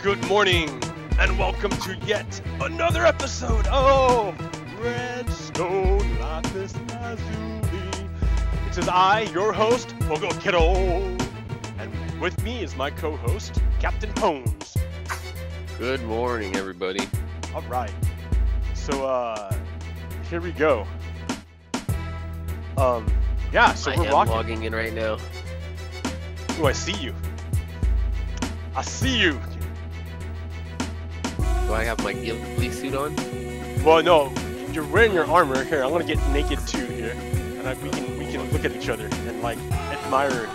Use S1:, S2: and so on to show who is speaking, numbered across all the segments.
S1: Good morning, and welcome to yet another episode of Redstone Lapis Lazuli. It is I, your host, Pogo Kiddo, and with me is my co-host, Captain Pones.
S2: Good morning, everybody.
S1: All right, so here we go. Yeah, so we're
S2: I am logging in right now.
S1: Oh, I see you. I see you.
S2: Do I have my ghillie suit on?
S1: Well, no, you're wearing your armor. Here, I'm gonna get naked too here, and we can look at each other and like admire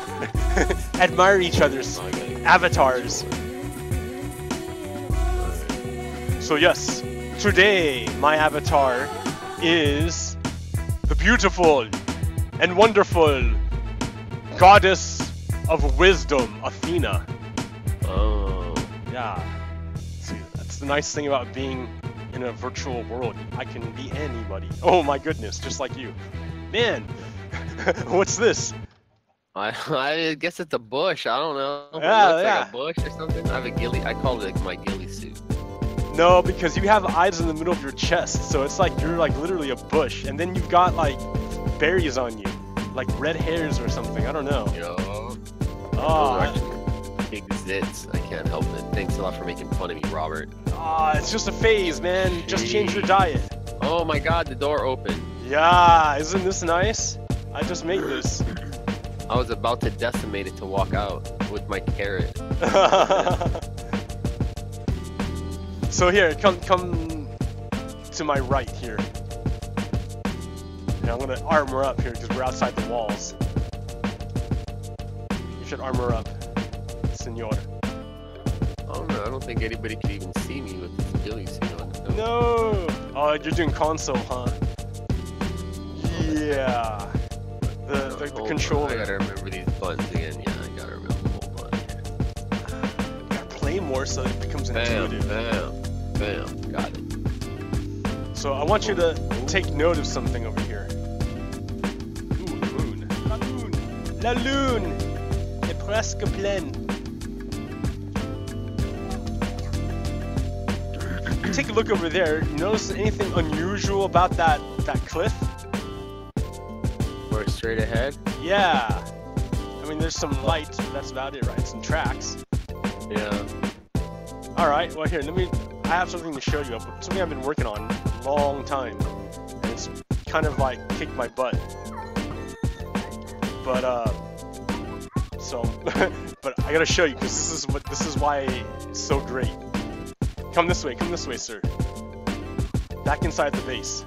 S1: admire each other's avatars. So yes, today my avatar is the beautiful and wonderful goddess of wisdom, Athena.
S2: Oh.
S1: Yeah. See, that's the nice thing about being in a virtual world. I can be anybody. Oh my goodness, just like you. Man, what's this?
S2: I guess it's a bush. I don't know.
S1: Yeah,
S2: it looks
S1: yeah.
S2: like a bush or something. I have a ghillie. I call it my ghillie suit.
S1: No, because you have eyes in the middle of your chest, so it's like you're like literally a bush, and then you've got like berries on you, like red hairs or something. I don't know.
S2: Yo.
S1: Oh,
S2: Big zits. I can't help it. Thanks a lot for making fun of me, Robert.
S1: it's just a phase, man. Just change your diet.
S2: Oh my God, the door opened.
S1: Yeah, isn't this nice? I just made this.
S2: I was about to decimate it to walk out with my carrot.
S1: So here, come to my right here. Yeah, I'm gonna armor up here because we're outside the walls. You should armor up, senor.
S2: Oh no, I don't think anybody could even see me with this ghillie suit on.
S1: No! Oh, you're doing console, huh? Yeah. The controller.
S2: I gotta remember these buttons again. Yeah, I gotta remember the whole button.
S1: You gotta play more so it becomes intuitive.
S2: Bam. Got it.
S1: So I want you to take note of something over here. Ooh, the moon. La lune! La lune! Est presque pleine. Take a look over there. You notice anything unusual about that cliff?
S2: We're straight ahead?
S1: Yeah. I mean, there's some light, but that's about it, right? Some tracks.
S2: Yeah.
S1: Alright, well here, I have something to show you. Something I've been working on a long time. And it's kind of like kicked my butt. But, but I gotta show you, because this is why it's so great. Come this way, sir. Back inside the base.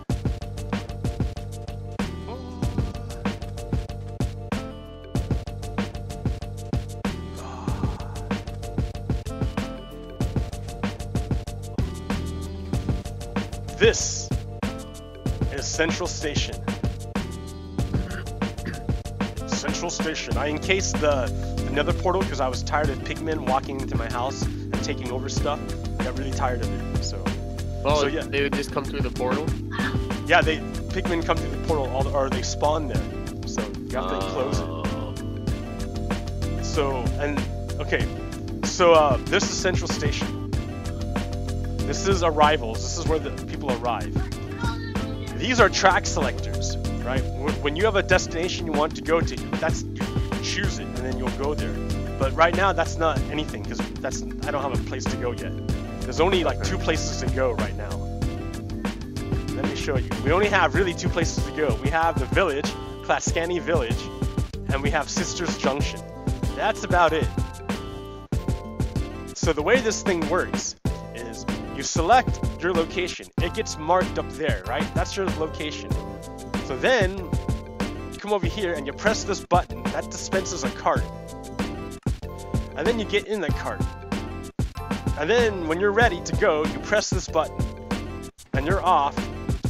S1: This is Central Station. Central Station. I encased the nether portal because I was tired of pigmen walking into my house and taking over stuff. I got really tired of it, so...
S2: Oh,
S1: so, yeah.
S2: They would just come through the portal?
S1: Yeah, pigmen come through the portal, or they spawn there. So, you have to close it. So, this is Central Station. This is arrivals. This is where the people arrive. These are track selectors, right? When you have a destination you want to go to, you choose it and then you'll go there. But right now that's not anything because I don't have a place to go yet. There's only like 2 places to go right now. Let me show you. We only have really 2 places to go. We have the village, Clascani Village, and we have Sisters Junction. That's about it. So the way this thing works is you select your location. It gets marked up there, right? That's your location. So then you come over here and you press this button. That dispenses a cart. And then you get in the cart. And then when you're ready to go, you press this button. And you're off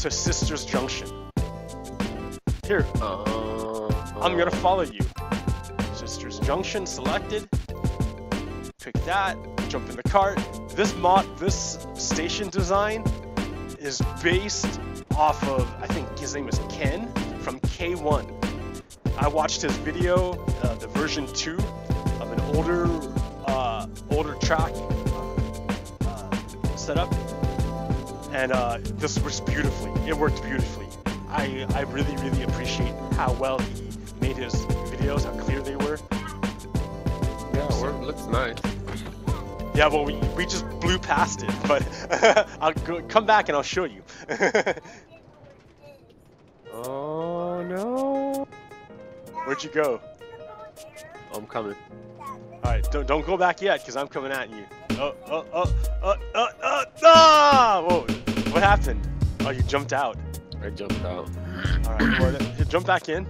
S1: to Sisters Junction. Here. I'm gonna follow you. Sisters Junction selected. Pick that. Jump in the cart. This station design is based off of, I think his name is Ken from K1. I watched his video, the version 2 of an older track set up, and this works beautifully. It worked beautifully. I really appreciate how well he made his videos, how clear they were.
S2: Yeah, it looks nice.
S1: Yeah, well, we just blew past it, but I'll come back and I'll show you.
S2: Oh no!
S1: Where'd you go?
S2: I'm coming.
S1: All right, don't go back yet, cause I'm coming at you. Whoa! What happened? Oh, you jumped out.
S2: I jumped out.
S1: All right, well, jump back in.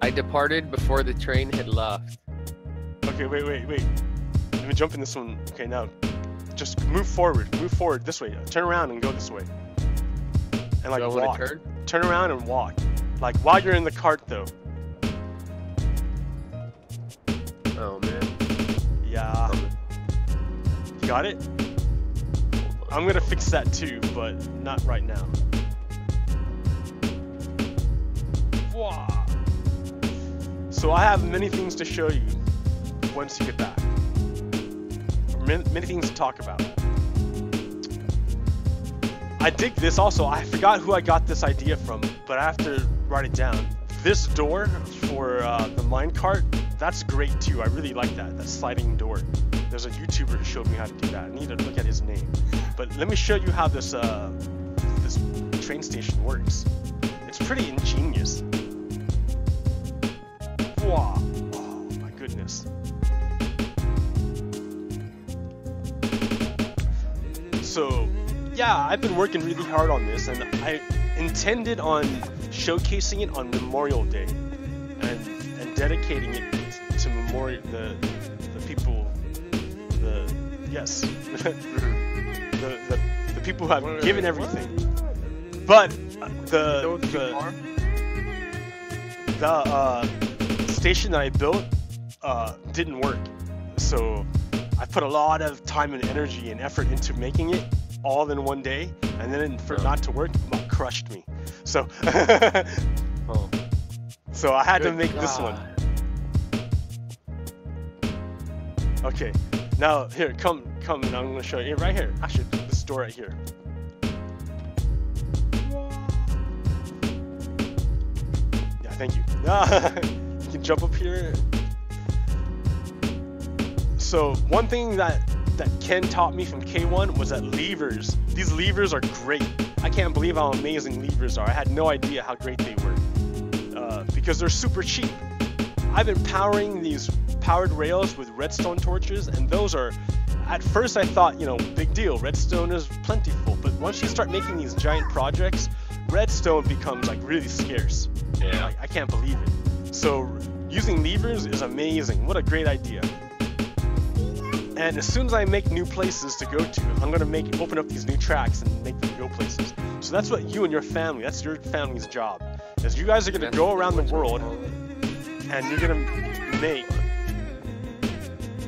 S2: I departed before the train had left.
S1: Okay, wait. Let me jump in this one. Okay, now, just move forward this way. Turn around and go this way. And like walk. Turn around and walk. Like while you're in the cart, though.
S2: Oh man.
S1: Yeah. You got it? I'm gonna fix that too, but not right now. Wow. So I have many things to show you once you get back. Many things to talk about. I dig this also. I forgot who I got this idea from, but I have to write it down. This door for the minecart, that's great too. I really like that sliding door. There's a YouTuber who showed me how to do that. I need to look at his name. But let me show you how this this train station works. It's pretty ingenious. Wow. Oh my goodness. So yeah, I've been working really hard on this, and I intended on showcasing it on Memorial Day and dedicating it to the people, the people who have given everything. But the station that I built didn't work, so I put a lot of time and energy and effort into making it all in one day, and then for it not to work, it crushed me. So, so I had to make this one. Okay, now here, come, and I'm gonna show you right here. Actually, this door right here. Yeah, thank you. You can jump up here. So one thing that Ken taught me from K1 was that levers. These levers are great. I can't believe how amazing levers are. I had no idea how great they were because they're super cheap. I've been powering these powered rails with redstone torches, and those are, at first I thought, big deal, redstone is plentiful, but once you start making these giant projects, redstone becomes like really scarce.
S2: Yeah.
S1: I can't believe it. So using levers is amazing. What a great idea. And as soon as I make new places to go to, I'm gonna open up these new tracks and make them go places. So that's what you and your family, that's your family's job. Is you guys are gonna go around the world and you're gonna make.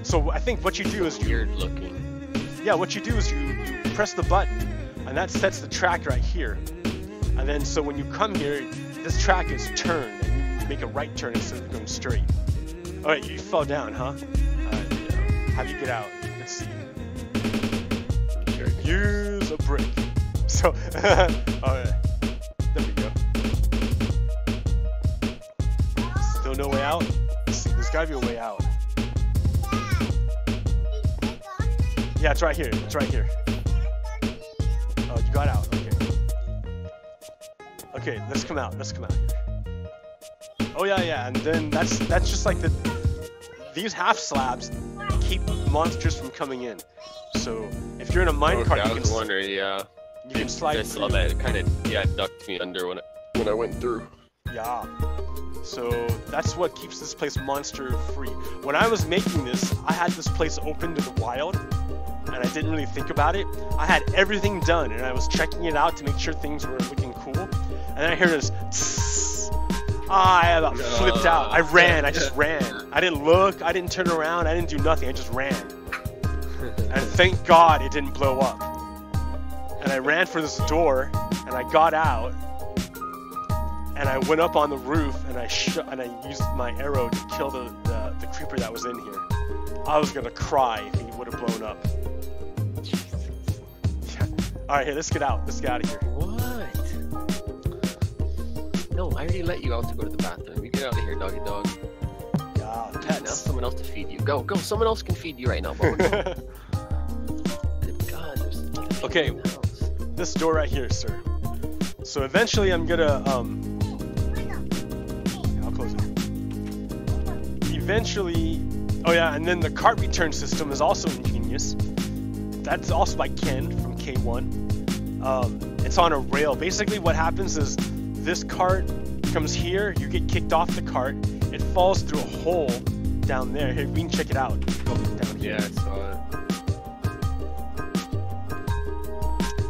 S1: So I think what you do is
S2: weird looking.
S1: Yeah, what you do is you press the button, and that sets the track right here. And then so when you come here, this track is turned, and you make a right turn instead of going straight. All right, you fell down, huh? How do you get out? Let's see. Use a brick. So, alright. There we go. Still no way out? There's gotta be a way out. Yeah, it's right here. It's right here. Oh, you got out. Okay. Okay, let's come out. Let's come out here. Oh yeah, and then that's just like these half slabs keep monsters from coming in. So if you're in a minecart,
S2: I was wondering, yeah.
S1: You can slide through.
S2: I saw that. It kind of ducked me under when I went through.
S1: Yeah. So that's what keeps this place monster free. When I was making this, I had this place open to the wild, and I didn't really think about it. I had everything done, and I was checking it out to make sure things were looking cool. And then I hear this. Tss. I about flipped out. I ran. I just ran. I didn't look. I didn't turn around. I didn't do nothing. I just ran. And thank God it didn't blow up. And I ran for this door, and I got out, and I went up on the roof, and I used my arrow to kill the creeper that was in here. I was gonna cry if he would have blown up. Yeah, Alright, here, let's get out. Let's get out of here.
S2: What? No, I already let you out to go to the bathroom. You get out of here, doggy dog.
S1: Yeah, pets.
S2: Now someone else to feed you. Go, go. Someone else can feed you right now, Bones. Good God, there's nothing
S1: Okay,
S2: in the house.
S1: this door right here, sir. So eventually I'm gonna, I'll close it. Eventually, oh yeah, and then the cart return system is also ingenious. That's also by Ken from K1. It's on a rail. Basically what happens is this cart comes here, you get kicked off the cart, it falls through a hole down there. Here, we can check it out. Go down here.
S2: Yeah, I saw it.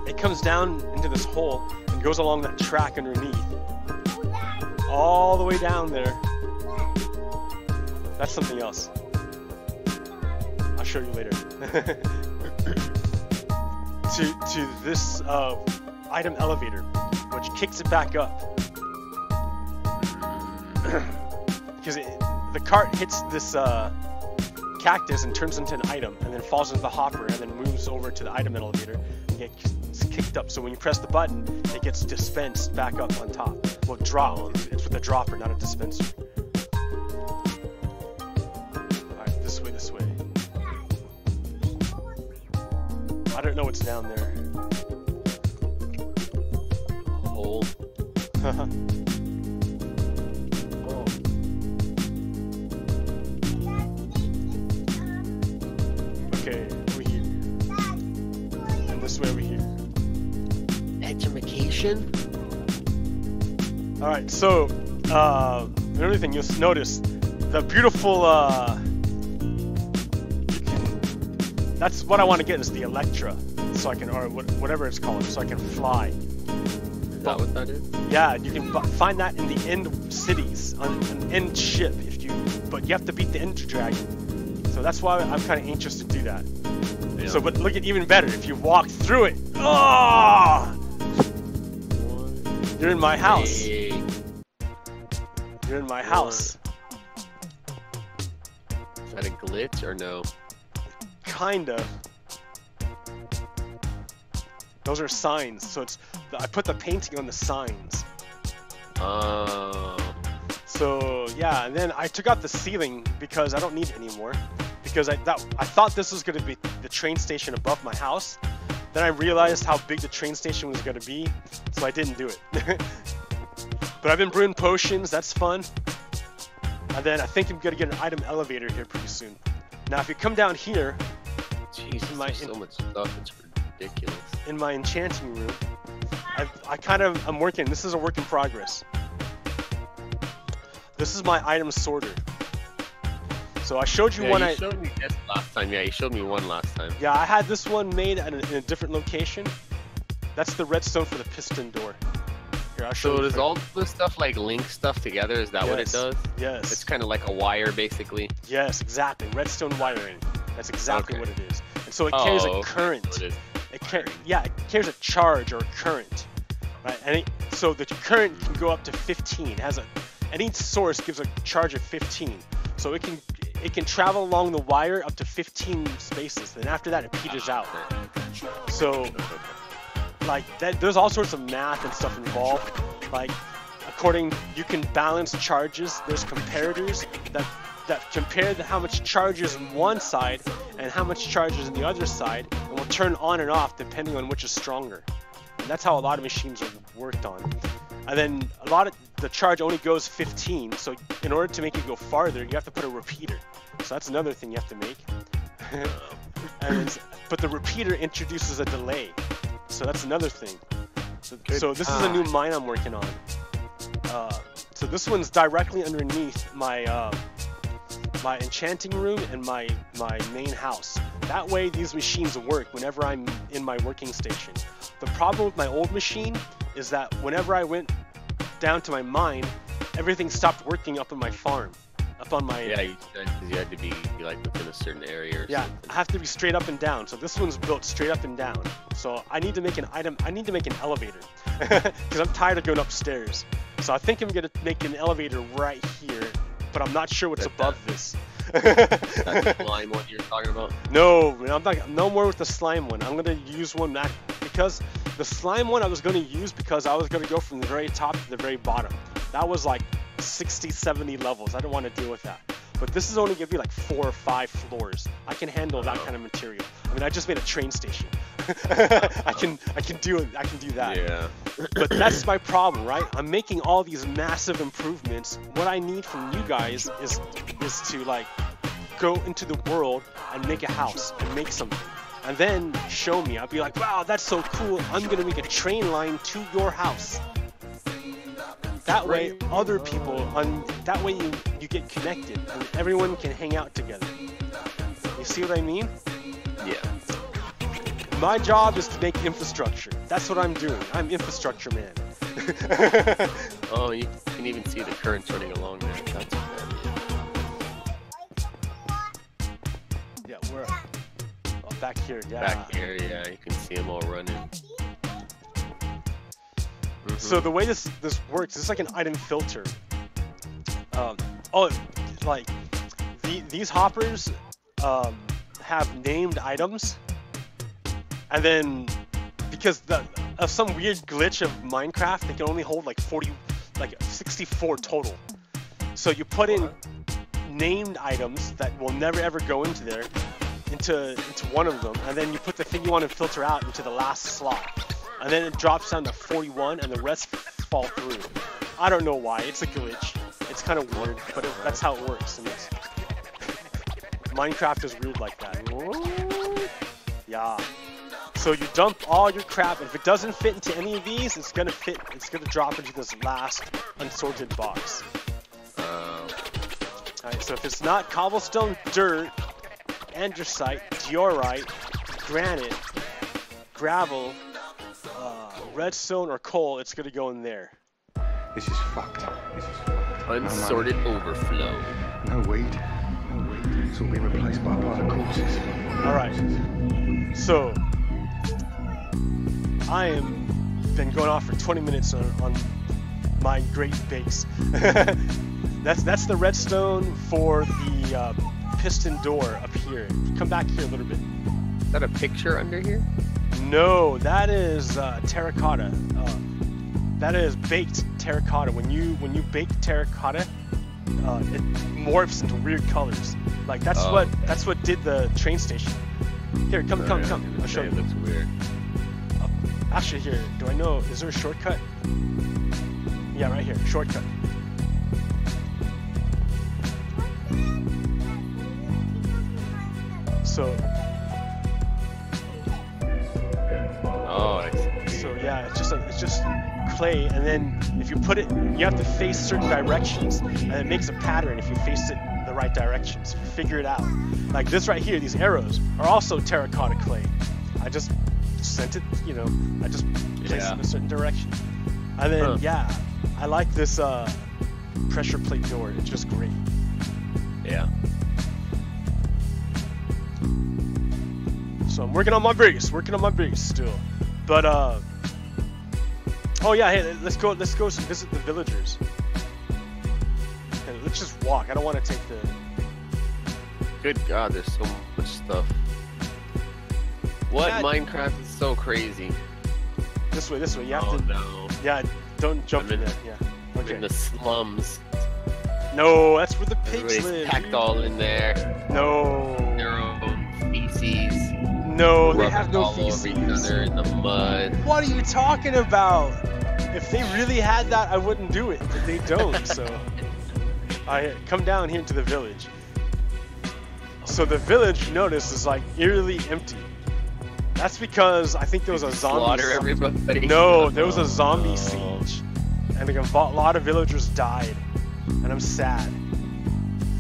S1: It comes down into this hole and goes along that track underneath. All the way down there. That's something else. I'll show you later. to this item elevator, which kicks it back up. Because the cart hits this cactus and turns into an item, and then falls into the hopper, and then moves over to the item elevator and gets kicked up. So when you press the button, it gets dispensed back up on top. Well, drop. It's with a dropper, not a dispenser. Alright, this way, this way. I don't know what's down there.
S2: Hole. Oh.
S1: Okay, over here. And this way over here.
S2: Education?
S1: Alright, so, another thing you'll notice, the beautiful, that's what I want to get is the Electra, so I can, or whatever it's called, so I can fly.
S2: Is that what that is?
S1: Yeah, you can find that in the end cities, on an end ship, but you have to beat the Ender Dragon. So that's why I'm kind of anxious to do that.
S2: Yeah.
S1: So, but look at even better, if you walk through it, oh! You're in my house.
S2: Hey.
S1: You're in my house.
S2: Is that a glitch or no?
S1: Kinda. Those are signs, so I put the painting on the signs.
S2: Oh.
S1: So yeah, and then I took out the ceiling because I don't need it anymore. Because I thought this was gonna be the train station above my house. Then I realized how big the train station was gonna be, so I didn't do it. But I've been brewing potions, that's fun. And then I think I'm gonna get an item elevator here pretty soon. Now if you come down here,
S2: Jesus, there's so much stuff, it's ridiculous.
S1: in my enchanting room, I'm working, this is a work in progress. This is my item sorter. So I showed you one.
S2: You showed me this last time. Yeah, you showed me one last time.
S1: Yeah, I had this one made in a different location. That's the redstone for the piston door. Here, I'll show you.
S2: So does all this stuff like link stuff together? Is that what it does?
S1: Yes.
S2: It's kind of like a wire, basically.
S1: Yes, exactly. Redstone wiring. That's exactly what it is. And so it carries a current.
S2: So it
S1: carries a charge or a current, right? And so the current can go up to 15. Any source gives a charge of 15. So it can travel along the wire up to 15 spaces. Then after that, it peters out. So, like that, there's all sorts of math and stuff involved. Like, you can balance charges. There's comparators that compare how much charge is on one side and how much charge is on the other side, and will turn on and off depending on which is stronger. And that's how a lot of machines are worked on. And then the charge only goes 15, so in order to make it go farther, you have to put a repeater. So that's another thing you have to make. But the repeater introduces a delay, so that's another thing. So this is a new mine I'm working on. So this one's directly underneath my enchanting room and my main house. That way these machines work whenever I'm in my working station. The problem with my old machine is that whenever I went down to my mine, everything stopped working up on my farm. Up on my...
S2: Yeah, you had to be like within a certain area or something.
S1: I have to be straight up and down. So this one's built straight up and down. So I need to make an elevator. Because I'm tired of going upstairs. So I think I'm going to make an elevator right here. But I'm not sure what's above this.
S2: That slime one you're talking about?
S1: No, I'm not. No more with the slime one. I'm gonna use one that because the slime one I was going to use because I was going to go from the very top to the very bottom. That was like 60, 70 levels. I don't want to deal with that. But this is only going to be like 4 or 5 floors. I can handle that kind of material. I mean, I just made a train station. I can do that.
S2: Yeah.
S1: But that's my problem, right? I'm making all these massive improvements. What I need from you guys is to like go into the world and make a house and make something. And then show me. I'll be like, wow, that's so cool. I'm gonna make a train line to your house. That way, other people, that way you get connected and everyone can hang out together. You see what I mean?
S2: Yeah.
S1: My job is to make infrastructure. That's what I'm doing. I'm infrastructure man.
S2: Oh, you can even see the currents running along there. That's bad.
S1: Yeah, we're back here. Yeah.
S2: Back here, yeah, you can see them all running.
S1: So the way this works, it's like an item filter. Like these hoppers have named items, and then because of some weird glitch of Minecraft, they can only hold like 64 total. So you put in named items that will never ever go into there, into one of them, and then you put the thing you want to filter out into the last slot. And then it drops down to 41 and the rest fall through. I don't know why, it's a glitch. It's kind of weird, but that's how it works. And Minecraft is weird like that. Yeah. So you dump all your crap, and if it doesn't fit into any of these, it's gonna drop into this last unsorted box. Alright, so if it's not cobblestone, dirt, andesite, diorite, granite, gravel, redstone or coal, it's gonna go in there.
S3: This is fucked. This is fucked.
S2: Unsorted overflow.
S3: No weed. No weed. It's all been replaced by a pile of corpses.
S1: Alright. So I am been going off for 20 minutes on my great base. That's the redstone for the piston door up here. Come back here a little bit.
S2: Is that a picture under here?
S1: No, that is terracotta. That is baked terracotta. When you bake terracotta, it morphs into weird colors. Like that's what did the train station. Here, come. I'll show you.
S2: It looks weird.
S1: Actually, here. Do I know? Is there a shortcut? Yeah, right here. Shortcut. So. So yeah, it's just clay, and then if you put it, you have to face certain directions, and it makes a pattern if you face it in the right directions. Figure it out. Like this right here, these arrows are also terracotta clay. I just sent it, I just placed it in a certain direction. And then yeah, I like this pressure plate door. It's just great.
S2: Yeah.
S1: So I'm working on my base still. But oh yeah, hey, let's go visit the villagers. Okay, let's just walk. I don't want to take the.
S2: Good God, there's so much stuff. What? Yeah, Minecraft is so crazy.
S1: This way. You have to.
S2: No.
S1: Yeah, don't jump in there. Yeah. Okay.
S2: I'm in the slums.
S1: No, that's where the pigs
S2: Everybody's
S1: live.
S2: packed all in there.
S1: No.
S2: Their own feces.
S1: No, they have no
S2: all
S1: feces.
S2: over each other in the mud.
S1: What are you talking about? If they really had that, I wouldn't do it, but they don't. So, I come down here to the village. So the village, notice, is like eerily empty. That's because I think there was a zombie.
S2: Slaughter everybody.
S1: No, there was a zombie siege, and a lot of villagers died, and I'm sad.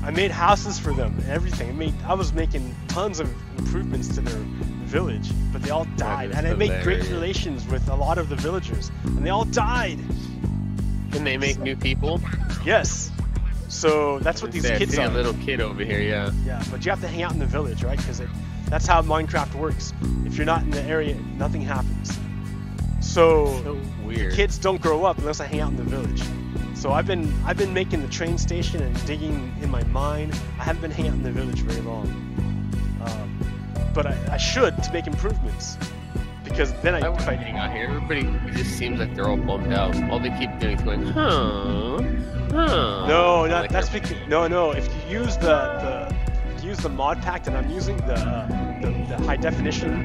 S1: I made houses for them and everything. I was making tons of improvements to their village, but they all died. And I made great relations with a lot of the villagers, and they all died.
S2: Can they make new people?
S1: Yes. So that's what these kids are.
S2: A little kid over here, yeah.
S1: Yeah, but you have to hang out in the village, right? Because that's how Minecraft works. If you're not in the area, nothing happens. So
S2: weird.
S1: Kids don't grow up unless I hang out in the village. So I've been making the train station and digging in my mine. I haven't been hanging out in the village very long, but I should to make improvements, because then I
S2: wouldn't hang out here. Everybody just seems like they're all bummed out. All they keep doing is going, huh.
S1: No, not,
S2: like
S1: that's because no. If you use the mod pack that I'm using, the high definition,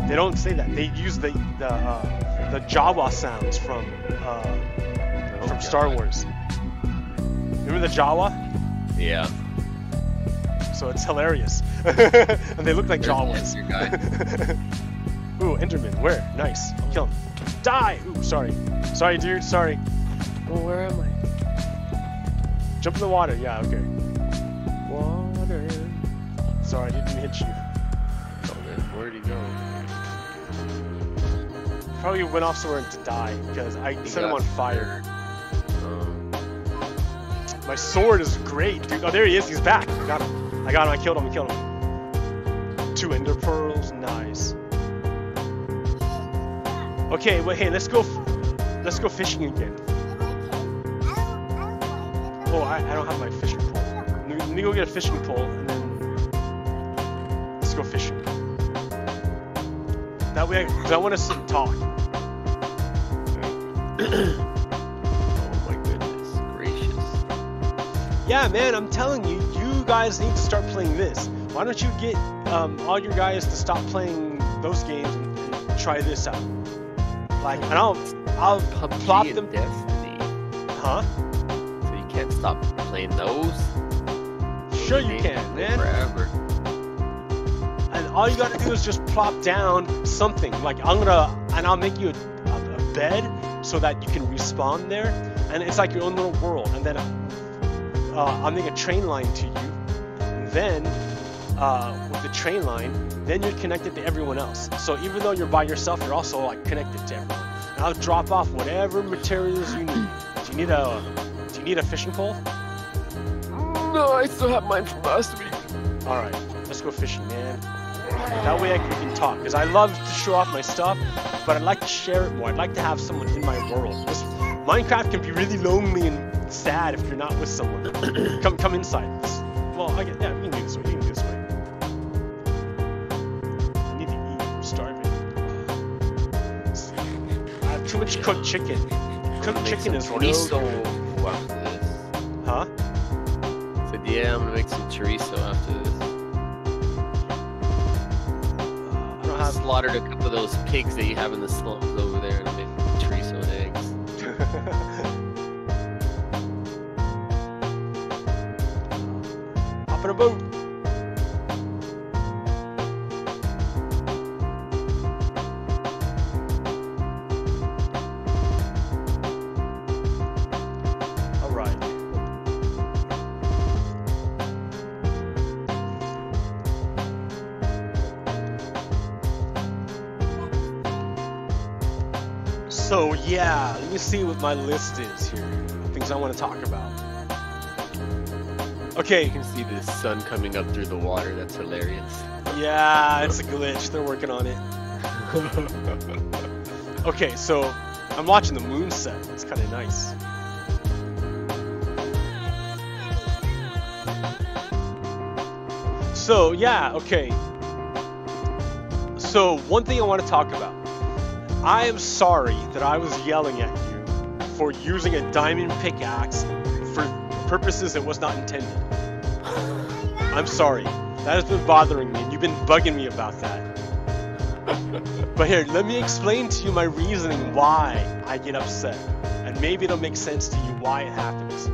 S1: they don't say that. They use the Jawa sounds from Star Wars. Remember the Jawa?
S2: Yeah.
S1: So it's hilarious, and they look like Jawas.
S2: Your guy.
S1: Ooh, Enderman, where? Nice. Kill him. Die! Ooh, sorry, dude. Sorry.
S2: Oh, where am I?
S1: Jump in the water. Yeah, okay.
S2: Water.
S1: Sorry, I didn't hit you.
S2: Oh man, where'd he go?
S1: Probably went off somewhere to die because I set him on fire. My sword is great, dude. Oh, there he is. He's back. I got him. I killed him. 2 ender pearls. Nice. Okay, well, hey, let's go fishing again. Oh, I don't have my fishing pole. Let me go get a fishing pole and then let's go fishing. That way, because I want to sit and talk.
S2: Oh my goodness gracious.
S1: Yeah, man, I'm telling you, you guys need to start playing this. Why don't you get all your guys to stop playing those games and try this out? Like, and I'll plop them.
S2: Destiny.
S1: Huh?
S2: So you can't stop playing those?
S1: Sure you can, man.
S2: Forever.
S1: And all you gotta do is just plop down something. Like I'll make you a bed so that you can respawn there, and it's like your own little world. And then I'll make a train line to you. And then with the train line, then you're connected to everyone else. So even though you're by yourself, you're also like connected to everyone. And I'll drop off whatever materials you need. Do you need a fishing pole?
S2: No, I still have mine from last week.
S1: All right, let's go fishing, man. That way we can talk, because I love to show off my stuff, but I'd like to share it more. I'd like to have someone in my world. Minecraft can be really lonely and sad if you're not with someone. Come inside. Well, we can do this way. I need to eat. I'm starving. I have too much cooked chicken. Cooked chicken is no good.
S2: After this.
S1: Huh?
S2: Said, yeah, I'm gonna make some chorizo after this.
S1: Have
S2: slaughtered a couple of those pigs that you have in the slums over there and made chorizo and eggs.
S1: Hop in a boat. All right. So yeah, let me see what my list is here. Things I want to talk about. Okay.
S2: You can see the sun coming up through the water. That's hilarious.
S1: Yeah, it's a glitch. They're working on it. Okay, so I'm watching the moon set. It's kind of nice. So yeah, okay. So one thing I want to talk about. I am sorry that I was yelling at you for using a diamond pickaxe for purposes it was not intended. I'm sorry. That has been bothering me, and you've been bugging me about that. But here, let me explain to you my reasoning why I get upset. And maybe it'll make sense to you why it happens.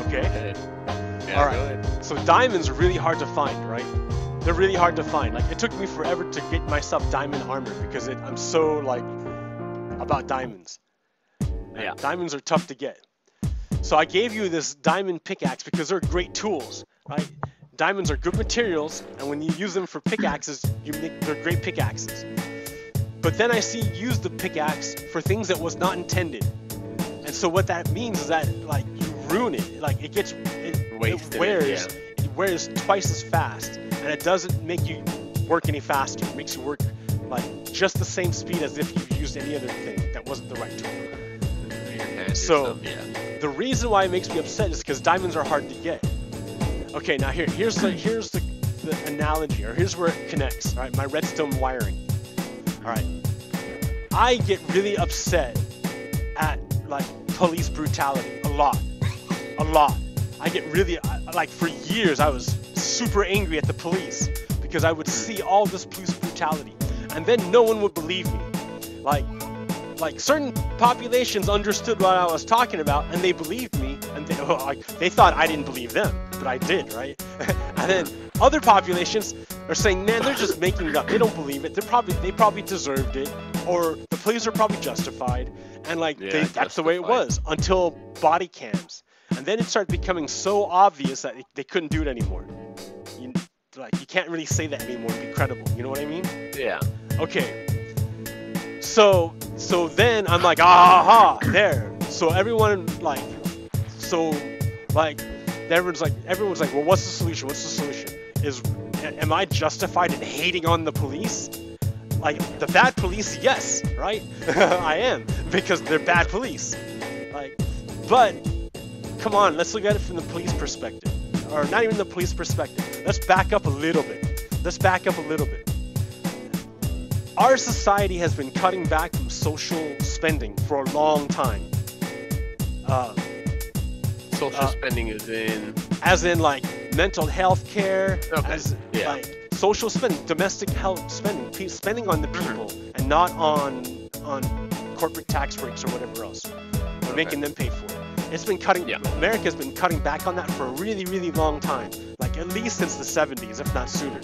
S1: Okay?
S2: Yeah,
S1: all right. So diamonds are really hard to find, right? They're really hard to find. Like, it took me forever to get myself diamond armor because I'm so, like, about diamonds.
S2: Yeah.
S1: Diamonds are tough to get. So I gave you this diamond pickaxe because they're great tools, right? Diamonds are good materials, and when you use them for pickaxes, they're great pickaxes. But then I see you use the pickaxe for things that was not intended. And so what that means is that, like, you ruin it. Like, it wears twice as fast, and it doesn't make you work any faster. It makes you work, like, just the same speed as if you used any other thing that wasn't the right tool. So the reason why it makes me upset is because diamonds are hard to get. Okay, now here's the analogy, or here's where it connects. Right, my redstone wiring. All right. I get really upset at like police brutality a lot. I get really like for years I was super angry at the police because I would see all this police brutality, and then no one would believe me. Like certain populations understood what I was talking about, and they believed me, and they thought I didn't believe them, but I did, right? And then other populations are saying, man, they're just making it up. They don't believe it. They probably deserved it, or the police are probably justified, and like that's the way it was until body cams, and then it started becoming so obvious that they couldn't do it anymore. You can't really say that anymore and be credible. You know what I mean?
S2: Yeah. Okay.
S1: So then I'm like, aha, there. So everyone's like, everyone's like, well, what's the solution? What's the solution? Am I justified in hating on the police? Like the bad police, yes, right? I am, because they're bad police. Like, but come on, let's look at it from the police perspective, or not even the police perspective. Let's back up a little bit. Our society has been cutting back from social spending for a long time.
S2: Social spending is
S1: as in like mental health care,
S2: okay.
S1: Like social spending, domestic health spending, spending on the people, and not on corporate tax breaks or whatever else, or making them pay for it. It's been cutting. America's been cutting back on that for a really, really long time, like at least since the 70s, if not sooner.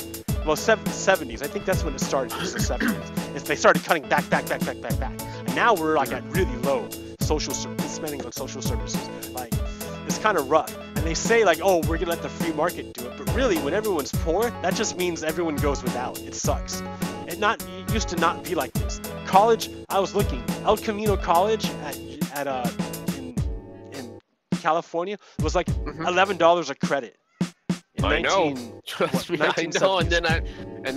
S1: Well, 70s. I think that's when it started. Just the 70s. They started cutting back, and now we're like at really low spending on social services. Like it's kind of rough. And they say like, oh, we're gonna let the free market do it, but really, when everyone's poor, that just means everyone goes without. It sucks. It used to not be like this. College, I was looking. El Camino College in California was like $11 a credit.
S2: I know. Trust me, I know. And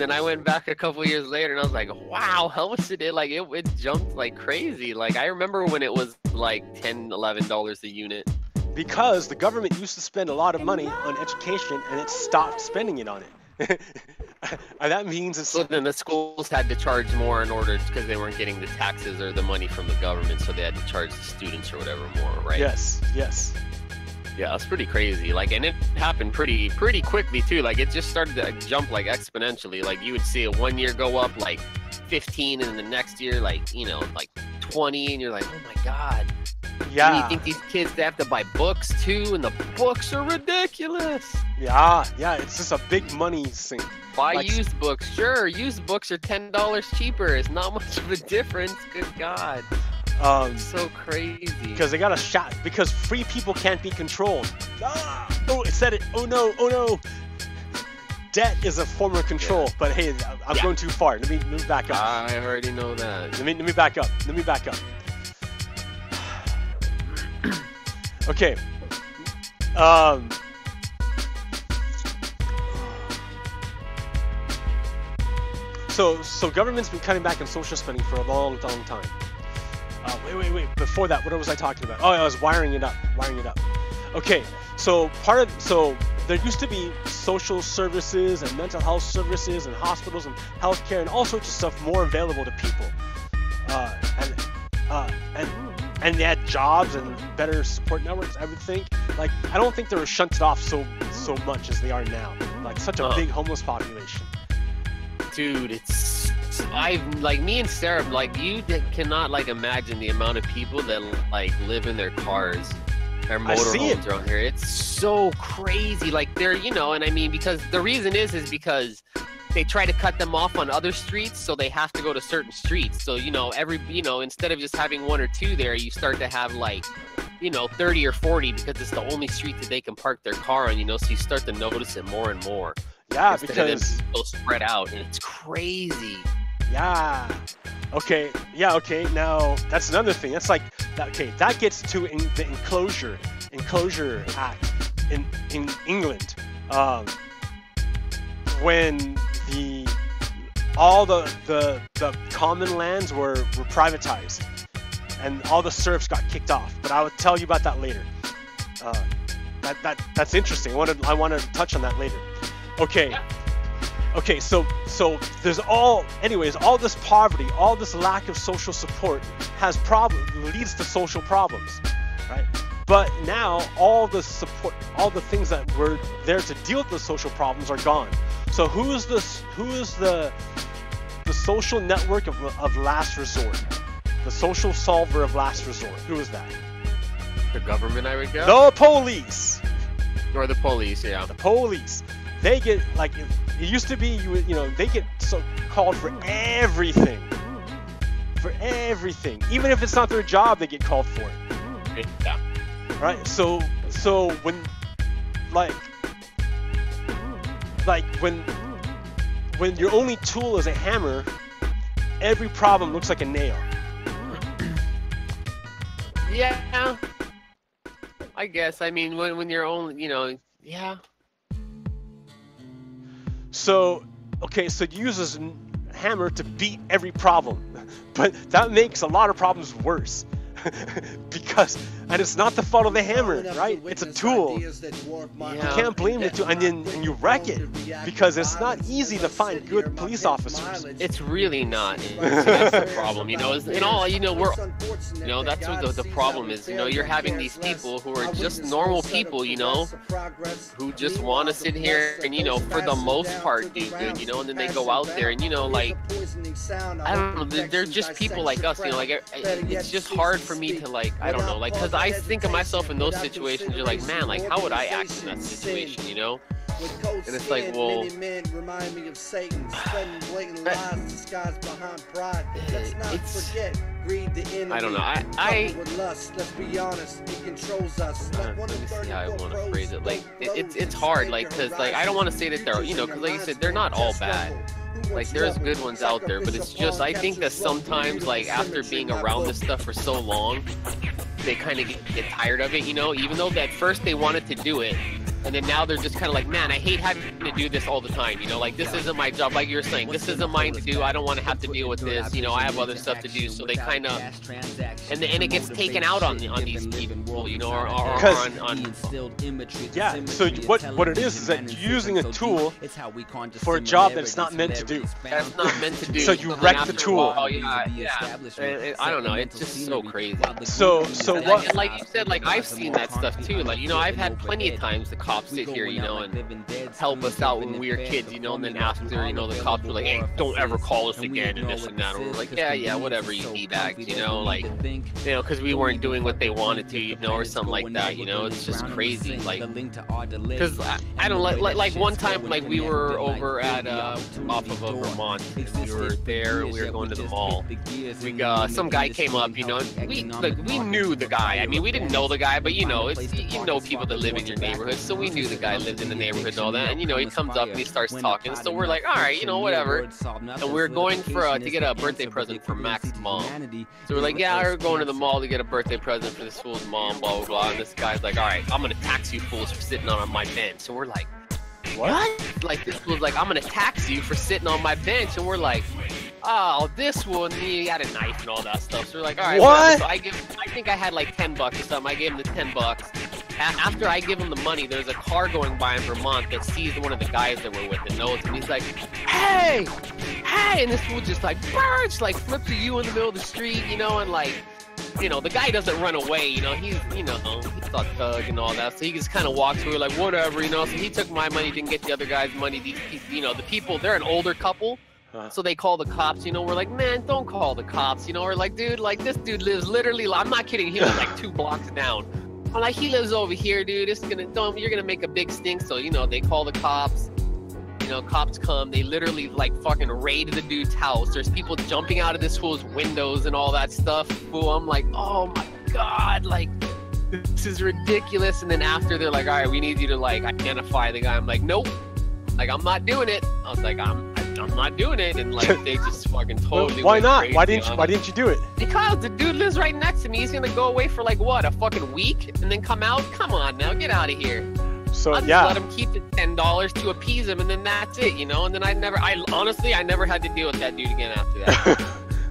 S2: then I went back a couple years later, and I was like, wow, how much did it? Like it jumped like crazy. Like I remember when it was like $10, $11 a unit. Because
S1: the government used to spend a lot of money on education, and it stopped spending it on it. And that means it's...
S2: So then the schools had to charge more in order, because they weren't getting the taxes or the money from the government, so they had to charge the students or whatever more, right?
S1: Yes.
S2: Yeah, it's pretty crazy. Like, and it happened pretty quickly too. Like, it just started to jump like exponentially. Like, you would see it one year go up like 15, and the next year, like, like 20, and you're like, oh my god. Yeah. And you think these kids, they have to buy books too, and the books are ridiculous.
S1: Yeah, it's just a big money sink.
S2: Buy used books, sure. Used books are $10 cheaper. It's not much of a difference. Good god. So crazy.
S1: Because they got a shot. Because free people can't be controlled. Oh, it said it. Oh no. Debt is a form of control. But hey, I'm going too far. Let me back up.
S2: I already know that.
S1: Let me back up. Okay. So government's been cutting back on social spending for a long time. Wait. Before that, what was I talking about? Oh, I was wiring it up. Okay. So there used to be social services and mental health services and hospitals and healthcare and all sorts of stuff more available to people. And they had jobs and better support networks, I would think. Like, I don't think they were shunted off so much as they are now. Like, such a big homeless population.
S2: Dude, like, me and Sarah, like, you cannot, like, imagine the amount of people that, like, live in their cars or motorhomes around here. It's so crazy. Like, they're, and I mean, because the reason is because they try to cut them off on other streets, so they have to go to certain streets. So, instead of just having one or two there, you start to have, like, 30 or 40, because it's the only street that they can park their car on, so you start to notice it more and more.
S1: Yeah, because
S2: they'll spread out, and it's crazy.
S1: Yeah. Okay. Now that's another thing. That's like, okay, that gets to the Enclosure Act in England. When all the common lands were privatized, and all the serfs got kicked off. But I will tell you about that later. That's interesting. I want to touch on that later. Okay. Okay, so there's all this poverty, all this lack of social support leads to social problems, right? But now all the support, all the things that were there to deal with the social problems are gone. So who is the social network of last resort? The social solver of last resort. Who is that?
S2: The government, I would guess.
S1: The police.
S2: Or the police, yeah.
S1: The police. They get like it used to be. They get called for everything. For everything, even if it's not their job, they get called for it.
S2: Yeah.
S1: Right. So when when your only tool is a hammer, every problem looks like a nail.
S2: Yeah. I guess. I mean, when you're only, yeah.
S1: So, okay, so you use this hammer to beat every problem, but that makes a lot of problems worse. And it's not the fault of the hammer, right? It's a tool. You can't blame the tool, and you wreck it because it's not easy to find good police officers.
S2: It's really not. That's the problem, that's what the problem is. You're having these people who are just normal people, who just want to sit here and, for the most part, do good, and then they go out there and, like, I don't know, they're just people like us, it's just hard for me to, like, I don't know, like, because I think of myself in those situations. You're like, man, like, how would I act in that situation, And it's like, well, I don't know. Let's be honest, it controls us. Let me see how I want to phrase it. Like, it's hard, like, because, like, I don't want to say that they're, because, like you said, they're not all bad. Like, there's good ones out there, but it's just, I think that sometimes, like, after being around this stuff for so long, they kind of get tired of it, even though at first they wanted to do it, and then now they're just kind of like, man, I hate having to do this all the time, like, this isn't my job, like you're saying, this isn't mine to do, I don't want to have to deal with this, I have other stuff to do, so they kind of, and it gets taken out on these people, or on
S1: yeah, so what it is that you're using a tool for a job that it's not meant to do.
S2: That's not meant to do.
S1: So you wreck the tool.
S2: Oh yeah. I don't know, it's just so crazy.
S1: So what?
S2: And like you said, like, I've seen that stuff too. Like, I've had plenty of times the cops sit here, and help us out when we were kids, and then after, the cops were like, hey, don't ever call us again, and this and that. And we're like, yeah, whatever, you D-bags, like, because we weren't doing what they wanted to, or something like that, it's just crazy, like, because I don't like one time, like, we were over at off of Vermont, we were there, we were going to the mall, some guy came up, and we knew the guy. I mean, we didn't know the guy, but it's, people that live in your neighborhood, so we knew the guy lived in the neighborhood and all that, and he comes up and he starts talking, so we're like, all right, whatever, and we're going to get a birthday present for Max's mom, so we're like, yeah, we're going to the mall to get a birthday present for this fool's mom, blah blah blah, and this guy's like, all right, I'm gonna tax you fools for sitting on my bench. So we're like, what? Like, this fool's like, I'm gonna tax you for sitting on my bench, and we're like, oh, this one, he had a knife and all that stuff. So we're like, all right,
S1: what?
S2: So I think I had like $10 or something. I gave him the $10. After I give him the money, there's a car going by in Vermont that sees one of the guys that were with and knows him. He's like, hey, and this fool just like, birds, like, flips at you in the middle of the street, and like, the guy doesn't run away, he's a thug and all that, so he just kind of walks away like, whatever, so he took my money, didn't get the other guy's money. These, the people, they're an older couple, so they call the cops, we're like, man, don't call the cops, we're like, dude, like, this dude lives literally, I'm not kidding, he lives like 2 blocks down. I'm like, he lives over here, dude, you're gonna make a big stink, so, they call the cops. Cops come, they literally, like, fucking raid the dude's house. There's people jumping out of this fool's windows and all that stuff. Fool, I'm like, oh my god, like, this is ridiculous. And then after, they're like, all right, we need you to, like, identify the guy. I'm like, nope, like, I'm not doing it. I was like, I'm not doing it. And, like, they just fucking totally
S1: why not?
S2: Crazy.
S1: Why didn't you do it?
S2: Because the dude lives right next to me. He's gonna go away for, like, what, a fucking week? And then come out? Come on now, get out of here.
S1: So
S2: I'll just let him keep the $10 to appease him, and then that's it, and then I honestly never had to deal with that dude again after that.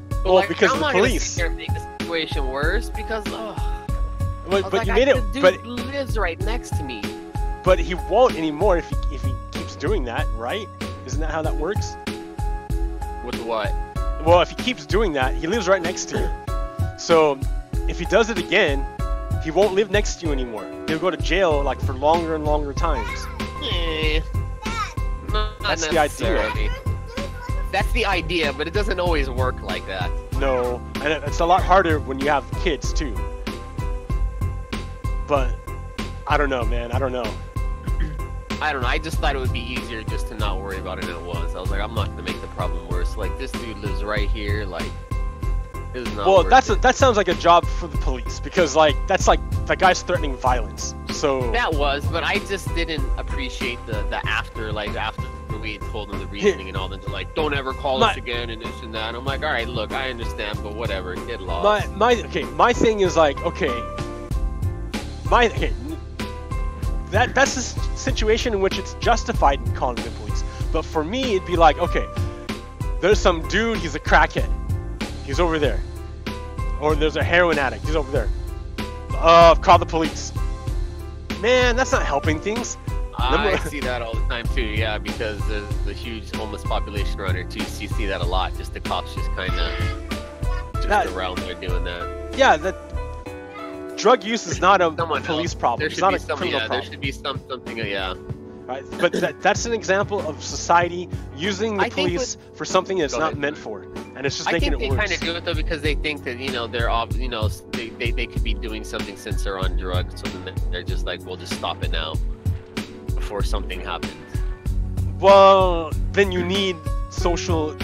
S2: But,
S1: well,
S2: like,
S1: because
S2: I'm
S1: the
S2: not
S1: police.
S2: Gonna make the situation worse because,
S1: But
S2: like,
S1: you made it.
S2: The dude lives right next to me.
S1: But he won't anymore if he keeps doing that, right? Isn't that how that works?
S2: With what?
S1: Well, if he keeps doing that, he lives right next to you. So if he does it again, he won't live next to you anymore. He'll go to jail like for longer and longer times.
S2: That's
S1: the idea.
S2: That's the idea, but it doesn't always work like that.
S1: No, and it's a lot harder when you have kids too. But I don't know, man. I don't know.
S2: I don't know. I just thought it would be easier just to not worry about it than it was. I was like, I'm not gonna make the problem worse. Like, this dude lives right here. Like, it's not.
S1: Well,
S2: worth
S1: that sounds like a job for the police, because like that's like that guy's threatening violence. So
S2: that was, but I just didn't appreciate the after, like after we had told them the reasoning and all that. They're like, don't ever call us again and this and that. And I'm like, all right, look, I understand, but whatever, get lost.
S1: My thing is like, that's a situation in which it's justified in calling the police. But for me, it'd be like, okay, there's some dude, he's a crackhead, he's over there, or there's a heroin addict, he's over there. Call the police. Man, that's not helping things.
S2: I see that all the time too, yeah, because there's a huge homeless population around here too, so you see that a lot. Just the cops just kind of around there doing that.
S1: Yeah, that drug use is not a police problem. It's not a criminal problem.
S2: There should be something, yeah.
S1: Right, but that's an example of society using the police for something that's not meant for, and it's just making it worse.
S2: I think they kind of do it though because they think that they could be doing something since they're on drugs, so then they're just like, we'll just stop it now before something happens.
S1: Well, then you need social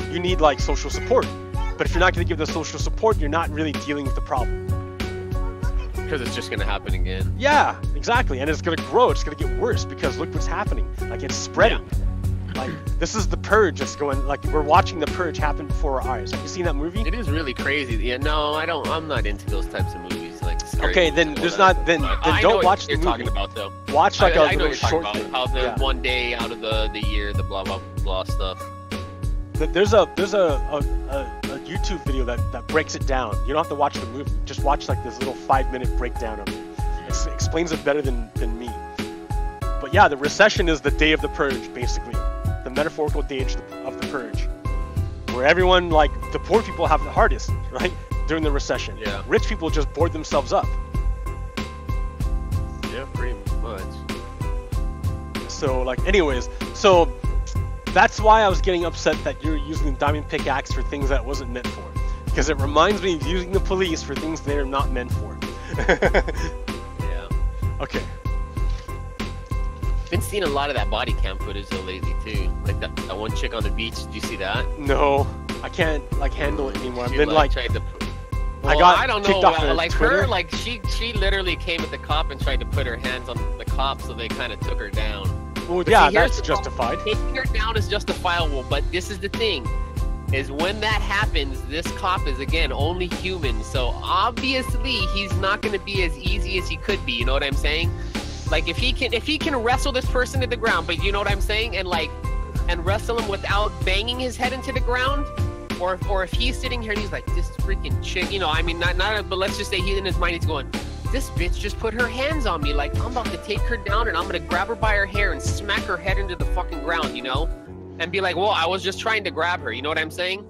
S1: support. But if you're not going to give the social support, you're not really dealing with the problem.
S2: Because it's just going to happen again.
S1: Yeah, exactly. And it's going to grow. It's going to get worse because look what's happening. Like, it's spreading. Yeah. Like, this is the purge that's going, like, we're watching the purge happen before our eyes. Have you seen that movie?
S2: It is really crazy. Yeah, no, I'm not into those types of movies. Like,
S1: okay, then there's not, then don't watch the movie.
S2: Talking about, though.
S1: Watch, like,
S2: I know what you're talking about. How the one day out of the year, the blah, blah, blah stuff.
S1: There's a YouTube video that breaks it down. You don't have to watch the movie. Just watch like this little 5-minute breakdown of it. It explains it better than me. But yeah, the recession is the day of the purge, basically. The metaphorical day of the purge. Where everyone, like, the poor people have the hardest, right? During the recession.
S2: Yeah.
S1: Rich people just board themselves up.
S2: Yeah, pretty much.
S1: So, like, anyways, so that's why I was getting upset that you're using the diamond pickaxe for things that it wasn't meant for. Because it reminds me of using the police for things they're not meant for.
S2: Yeah.
S1: Okay.
S2: Been seeing a lot of that body cam footage though lately too. Like that one chick on the beach, did you see that?
S1: No. I can't like handle it anymore. I've been
S2: like
S1: tried to
S2: I don't know, like Twitter. Like she literally came at the cop and tried to put her hands on the cop, so they kind of took her down.
S1: Well, yeah, that's justified.
S2: Taking her down is justifiable, but this is the thing, is when that happens, this cop is, again, only human, so obviously he's not going to be as easy as he could be, you know what I'm saying? Like, if he can wrestle this person to the ground, but you know what I'm saying, and wrestle him without banging his head into the ground, or if he's sitting here and he's like, this freaking chick, you know, I mean, but let's just say in his mind he's going, this bitch just put her hands on me, like, I'm about to take her down and I'm gonna grab her by her hair and smack her head into the fucking ground, you know? And be like, well, I was just trying to grab her, you know what I'm saying?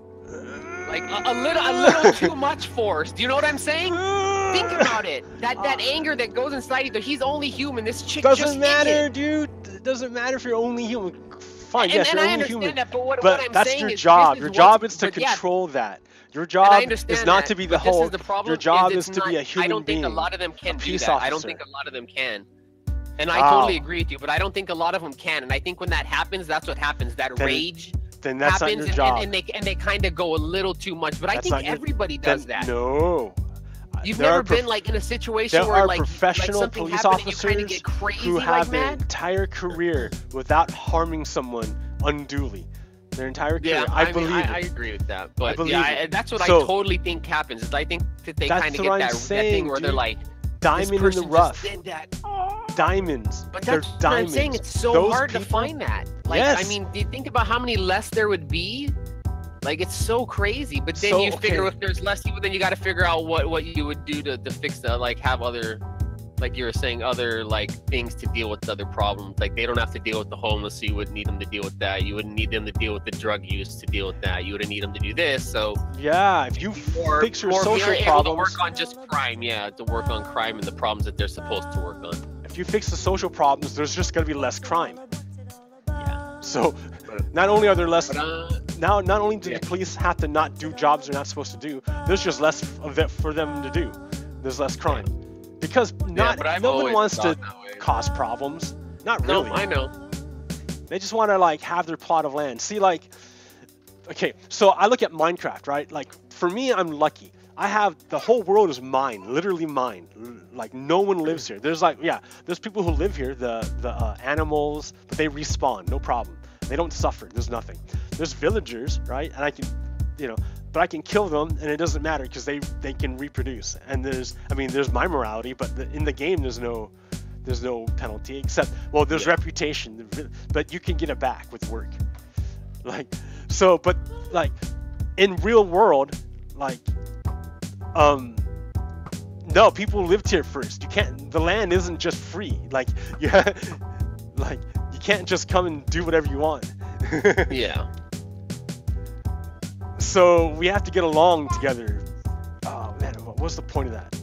S2: Like, a little too much force, do you know what I'm saying? Think about it. That anger that goes inside you, he's only human, this chick
S1: doesn't matter, dude. It doesn't matter if you're only human. Fine, yes, you're only human.
S2: That, but what I'm
S1: that's
S2: saying
S1: your
S2: is,
S1: job. Your job is to control that. Your job is not to be the Hulk. Your job is to be a human being.
S2: I don't think a lot of them can do that. I don't think a lot of them can. And I totally agree with you, but I don't think a lot of them can. And I think when that happens, that's what happens. That rage
S1: then that's
S2: happens,
S1: not your job.
S2: And they kind of go a little too much. But I think everybody does that.
S1: No.
S2: You've never been like in a situation where like
S1: professional
S2: something
S1: police
S2: happened
S1: officers
S2: and you kind of get crazy
S1: who have
S2: like
S1: their
S2: mad?
S1: entire career without harming someone unduly. Their entire career.
S2: Yeah,
S1: I believe it.
S2: I agree with that. But that's what
S1: So,
S2: I totally think happens. Is I think that they kind of get that thing where they're like,
S1: diamond in the rough. Diamonds.
S2: But
S1: they're
S2: that's what
S1: diamonds.
S2: I'm saying. It's so
S1: Those
S2: hard to
S1: people-
S2: find that. Like,
S1: Yes.
S2: I mean, do you think about how many less there would be? Like, it's so crazy. But then
S1: So,
S2: you figure
S1: okay.
S2: if there's less people, then you got to figure out what you would do to fix that. Like, have other like you were saying, other like things to deal with other problems. Like they don't have to deal with the homeless, so you wouldn't need them to deal with that. You wouldn't need them to deal with the drug use to deal with that. You wouldn't need them to do this. So
S1: yeah, if you fix your social problems,
S2: to work on just crime, to work on crime and the problems that they're supposed to work on.
S1: If you fix the social problems, there's just gonna be less crime. Yeah. So not only are there less, not only do the police have to not do jobs they're not supposed to do, there's just less of it for them to do. There's less crime. Because no one wants to cause problems. Not really.
S2: No, I know.
S1: They just want to like have their plot of land. See, like, okay, so I look at Minecraft, right? Like, for me, I'm lucky. I have the whole world is mine, literally mine. Like, no one lives here. There's like, there's people who live here, the animals, but they respawn, no problem. They don't suffer. There's nothing. There's villagers, right? And I can, but I can kill them, and it doesn't matter because they can reproduce. And there's my morality, but in the game there's no penalty except, well, there's reputation, but you can get it back with work. Like, so, but like in real world, like, no, people lived here first. You can't. The land isn't just free. Like, like you can't just come and do whatever you want.
S2: Yeah.
S1: So we have to get along together. Oh man, what was the point of that?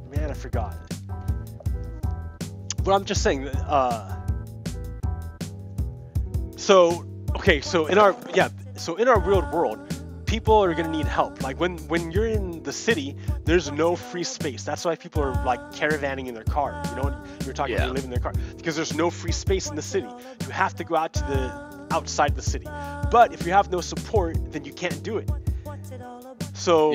S1: Man, I forgot. But I'm just saying. So in our real world, people are gonna need help. Like when you're in the city, there's no free space. That's why people are like caravanning in their car. You know, you're talking about living in their car because there's no free space in the city. You have to go out to the outside the city. But if you have no support, then you can't do it. So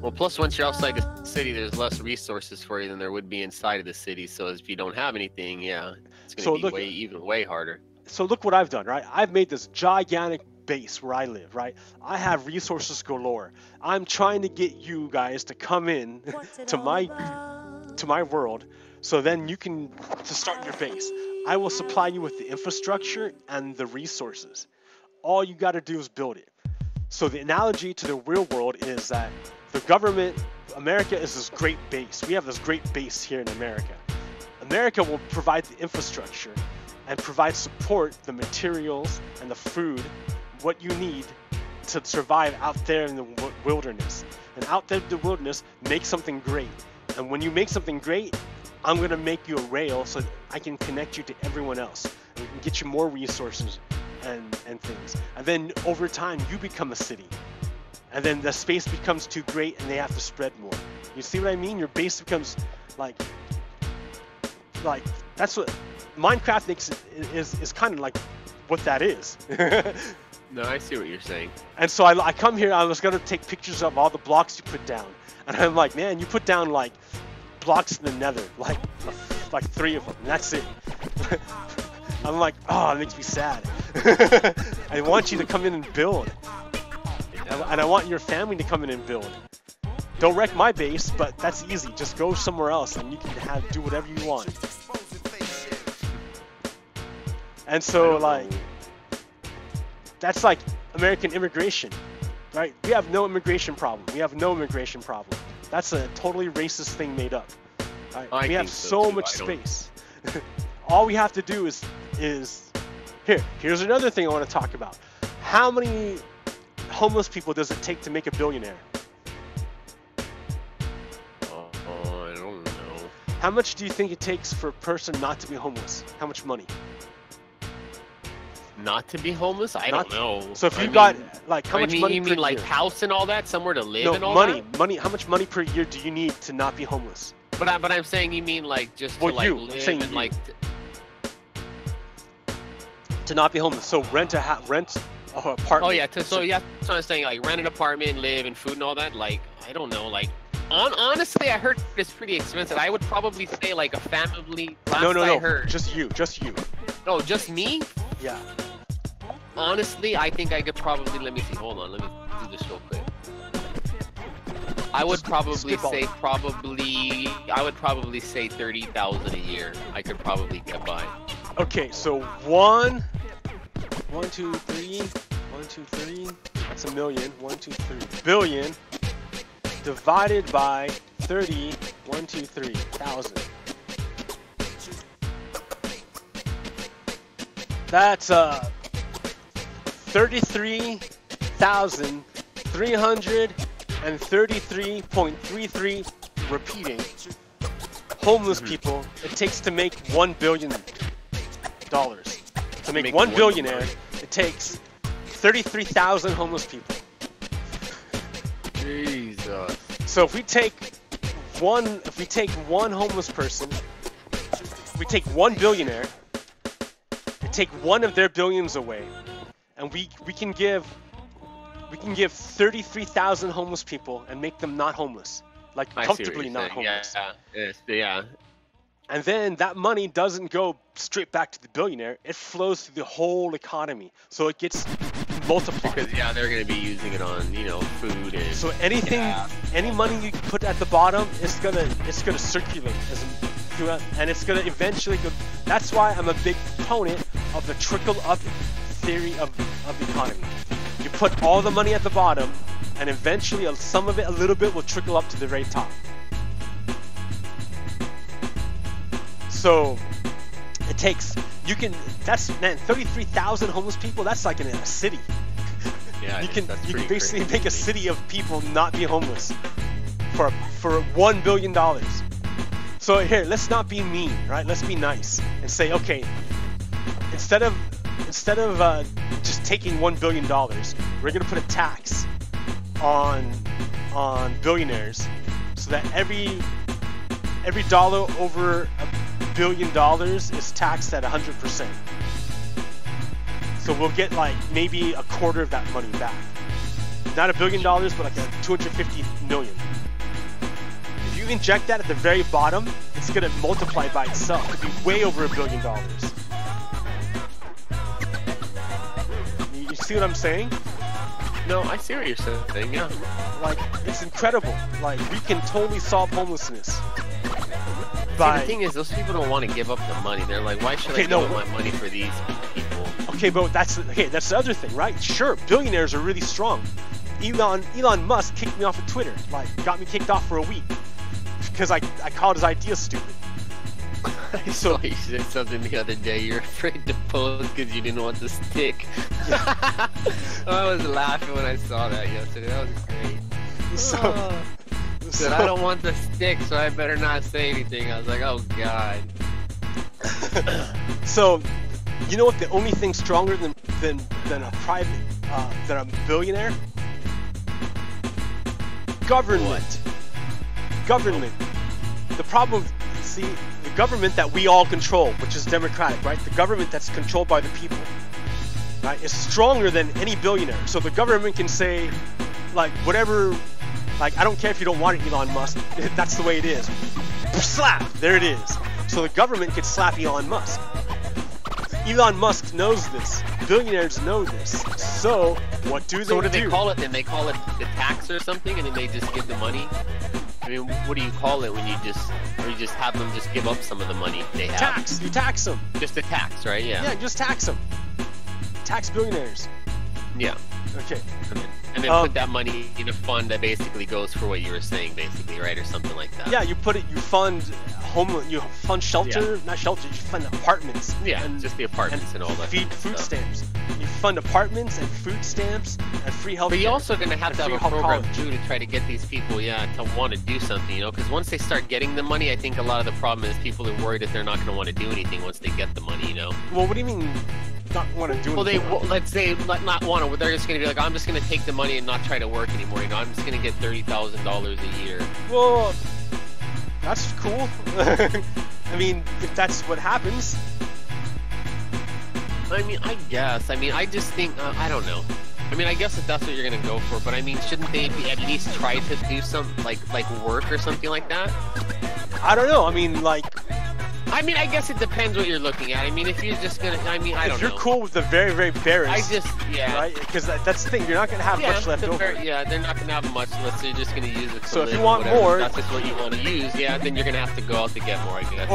S2: well, plus once you're outside the city, there's less resources for you than there would be inside of the city. So if you don't have anything, it's going to be way harder.
S1: So look what I've done, right? I've made this gigantic base where I live, right? I have resources galore. I'm trying to get you guys to come in to my world, so then you can start your base. I will supply you with the infrastructure and the resources. All you got to do is build it. So the analogy to the real world is that the government, America is this great base. We have this great base here in America. America will provide the infrastructure and provide support, the materials and the food, what you need to survive out there in the wilderness. And out there in the wilderness, make something great. And when you make something great, I'm going to make you a rail so that I can connect you to everyone else. And we can get you more resources and things. And then over time, you become a city. And then the space becomes too great and they have to spread more. You see what I mean? Your base becomes like that's what Minecraft makes it, is kind of like what that is.
S2: No, I see what you're saying.
S1: And so I come here, I was going to take pictures of all the blocks you put down. And I'm like, man, you put down like blocks in the nether, like 3 of them, and that's it. I'm like, oh, it makes me sad. I want you to come in and build. And I want your family to come in and build. Don't wreck my base, but that's easy. Just go somewhere else and you can do whatever you want. And so like, that's like American immigration, right? We have no immigration problem. We have no immigration problem. That's a totally racist thing made up. Right? We have so much space. All we have to do is here's another thing I want to talk about. How many homeless people does it take to make a billionaire?
S2: I don't know.
S1: How much do you think it takes for a person not to be homeless? How much money?
S2: Not to be homeless? I don't know.
S1: So if you got like how much money?
S2: You mean like house and all that, somewhere to live and all
S1: that?
S2: No,
S1: money. How much money per year do you need to not be homeless?
S2: But I'm saying you mean like just to like live and like
S1: to not be homeless. So rent apartment.
S2: Oh yeah. So I'm saying like rent an apartment, live, and food and all that. Like I don't know. Like honestly, I heard it's pretty expensive. I would probably say like a family.
S1: No.
S2: Heard.
S1: Just you.
S2: Oh, just me?
S1: Yeah.
S2: Honestly, I think I could probably, let me see, hold on, let me do this real quick. I would probably say 30,000 a year. I could probably get by.
S1: Okay, so 1, 2, 3, that's a million. 1, 2, 3 billion divided by 30, 1, 2, 3 thousand. That's 33,333.33 repeating homeless people it takes to make $1 billion. To make one billionaire, it takes 33,000 homeless people.
S2: Jesus.
S1: So if we take one homeless person, we take one billionaire, we take one of their billions away, and we can give 33,000 homeless people and make them not homeless, like comfortably not homeless.
S2: Yeah.
S1: And then that money doesn't go straight back to the billionaire. It flows through the whole economy, so it gets multiplied.
S2: Because they're going to be using it on, food and.
S1: So any money you put at the bottom, it's gonna circulate throughout, and it's gonna eventually go. That's why I'm a big proponent of the trickle-up theory of the economy. You put all the money at the bottom, and eventually some of it, a little bit, will trickle up to the very top. So it takes, man, 33,000 homeless people, that's like in a city.
S2: Yeah,
S1: you can basically make a city of people not be homeless for $1 billion. So here, let's not be mean, right? Let's be nice and say, okay, instead of just taking $1 billion, we're gonna put a tax on billionaires, so that every dollar over $1 billion is taxed at 100%. So we'll get like maybe a quarter of that money back. Not $1 billion, but like a 250 million. If you inject that at the very bottom, it's gonna multiply by itself. It'll be way over $1 billion. You see what I'm saying?
S2: No, I see what you're saying. Yeah.
S1: Like, it's incredible. Like, we can totally solve homelessness.
S2: The thing is, those people don't want to give up the money. They're like, why should I give up my money for these people?
S1: Okay, but that's the other thing, right? Sure, billionaires are really strong. Elon Musk kicked me off of Twitter, like got me kicked off for a week because I called his idea stupid.
S2: I saw you said something the other day. You're afraid to post because you didn't want the stick. Yeah. I was laughing when I saw that yesterday. That was great. Said I don't want the stick, so I better not say anything. I was like, oh god. So, you know what? The only thing stronger than a billionaire? Government.
S1: What? Government. The problem, see, the government that we all control, which is democratic, right? The government that's controlled by the people, right, is stronger than any billionaire. So the government can say, like, whatever. Like, I don't care if you don't want it, Elon Musk. That's the way it is. Slap! There it is. So the government could slap Elon Musk. Elon Musk knows this. Billionaires know this. So, what do they do?
S2: So what do they call it then? They call it the tax or something, and then they just give the money? I mean, what do you call it when you just have them just give up some of the money they have?
S1: Tax! You tax them.
S2: Just a tax, right? Yeah.
S1: Yeah, just tax them. Tax billionaires.
S2: Yeah.
S1: Okay.
S2: And then put that money in a fund that basically goes for what you were saying, basically, right, or something like that.
S1: Yeah, you fund shelter, not shelter. You fund apartments.
S2: Yeah, and just the apartments and all that.
S1: Food stamps. You fund apartments and food stamps and free health.
S2: But you're also gonna have to have a program too to try to get these people, to want to do something, because once they start getting the money, I think a lot of the problem is people are worried that they're not gonna want to do anything once they get the money,
S1: Well, what do you mean? Not want to do anything?
S2: Well, let's say not want to. They're just gonna be like, I'm just gonna take the money and not try to work anymore. I'm just gonna get $30,000 a year.
S1: Well, that's cool. I mean, if that's what happens.
S2: I mean, I guess. I mean, I just think I don't know. I mean, I guess if that's what you're gonna go for, but I mean, shouldn't they at least try to do some like work or something like that?
S1: I don't know. I mean,
S2: I guess it depends what you're looking at. I mean, if you're just gonna, I don't know.
S1: If you're cool with the very, very barest,
S2: right?
S1: Because that's the thing. You're not gonna have much left over.
S2: They're not gonna have much unless you're just gonna use it.
S1: So if you want more,
S2: that's just what you want to use. Yeah, then you're gonna have to go out to get more, I guess.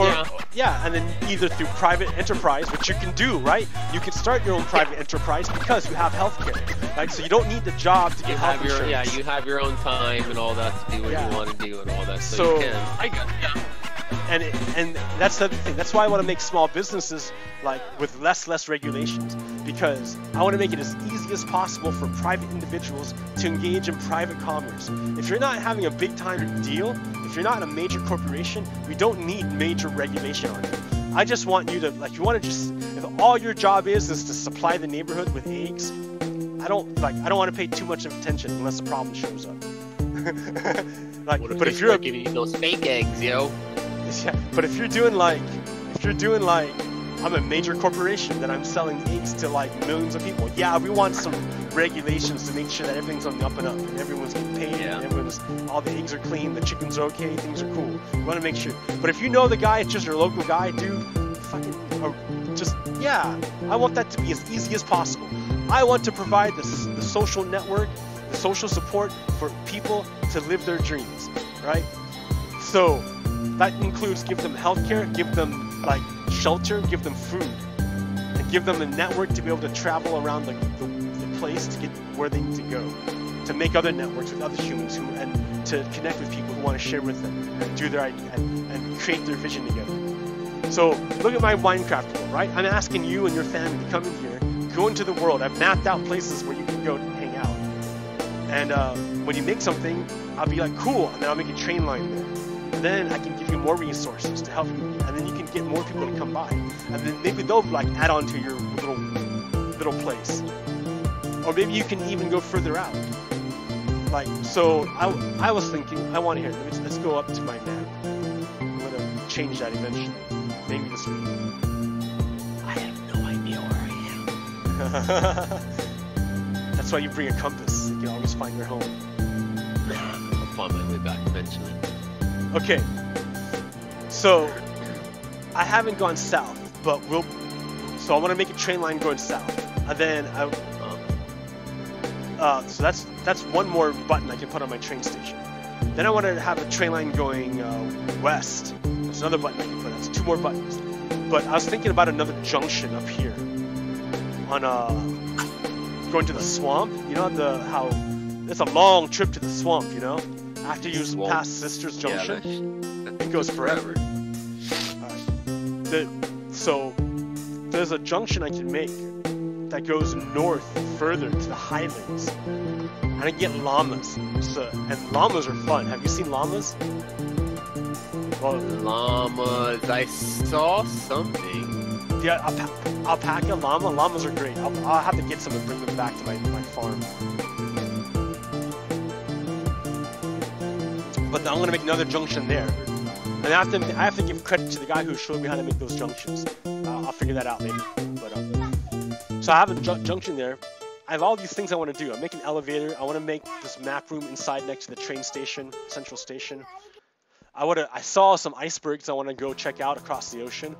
S1: And then either through private enterprise, which you can do, right? You can start your own private enterprise because you have healthcare, right? So you don't need the job to get health insurance.
S2: Yeah, you have your own time and all that to do what you want to do and all that. So you can. I guess. Yeah.
S1: and that's the other thing. That's why I want to make small businesses like with less regulations, because I want to make it as easy as possible for private individuals to engage in private commerce. If you're not having a big time deal, if you're not a major corporation, we don't need major regulation on it. I just want you to, like, you want to just, if all your job is to supply the neighborhood with eggs, I don't want to pay too much attention unless a problem shows up. Like, but if you're
S2: giving you those fake eggs, yo.
S1: Yeah, but if you're doing like, I'm a major corporation that I'm selling eggs to like millions of people. Yeah, we want some regulations to make sure that everything's on the up and up, and everyone's getting paid, and all the eggs are clean, the chickens are okay, things are cool. We want to make sure. But if you know the guy, it's just your local guy, dude, I want that to be as easy as possible. I want to provide the social network, the social support for people to live their dreams, right? So that includes give them healthcare, give them like shelter, give them food, and give them a network to be able to travel around the place to get where they need to go, to make other networks with other humans and to connect with people who want to share with them and do their idea and create their vision together. So look at my Minecraft world, right? I'm asking you and your family to come in here, go into the world. I've mapped out places where you can go hang out, and when you make something, I'll be like, cool, and then I'll make a train line there. And then I can give you more resources to help you, and then you can get more people to come by, and then maybe they'll like add on to your little place, or maybe you can even go further out. Like, so I was thinking, I want to hear. Let's go up to my map. I'm gonna change that eventually, maybe this week.
S2: I have no idea where I am.
S1: That's why you bring a compass. You can always find your home.
S2: I'll find my way back eventually.
S1: Okay, so I haven't gone south, but so I want to make a train line going south, and then so that's one more button I can put on my train station. Then I want to have a train line going west. That's another button I can put. That's two more buttons. But I was thinking about another junction up here on going to the swamp. You know how it's a long trip to the swamp, you know? After you pass Sister's Junction, it goes forever. So there's a junction I can make that goes north further to the highlands, and I get llamas. And llamas are fun. Have you seen llamas? Well,
S2: llamas. I saw something.
S1: Yeah, alpaca, llamas are great. I'll have to get some and bring them back to my farm. But I'm gonna make another junction there, and I have to give credit to the guy who showed me how to make those junctions. I'll figure that out later. But so I have a junction there. I have all these things I want to do. I'm making an elevator. I want to make this map room inside next to the train station, central station. I saw some icebergs I want to go check out across the ocean.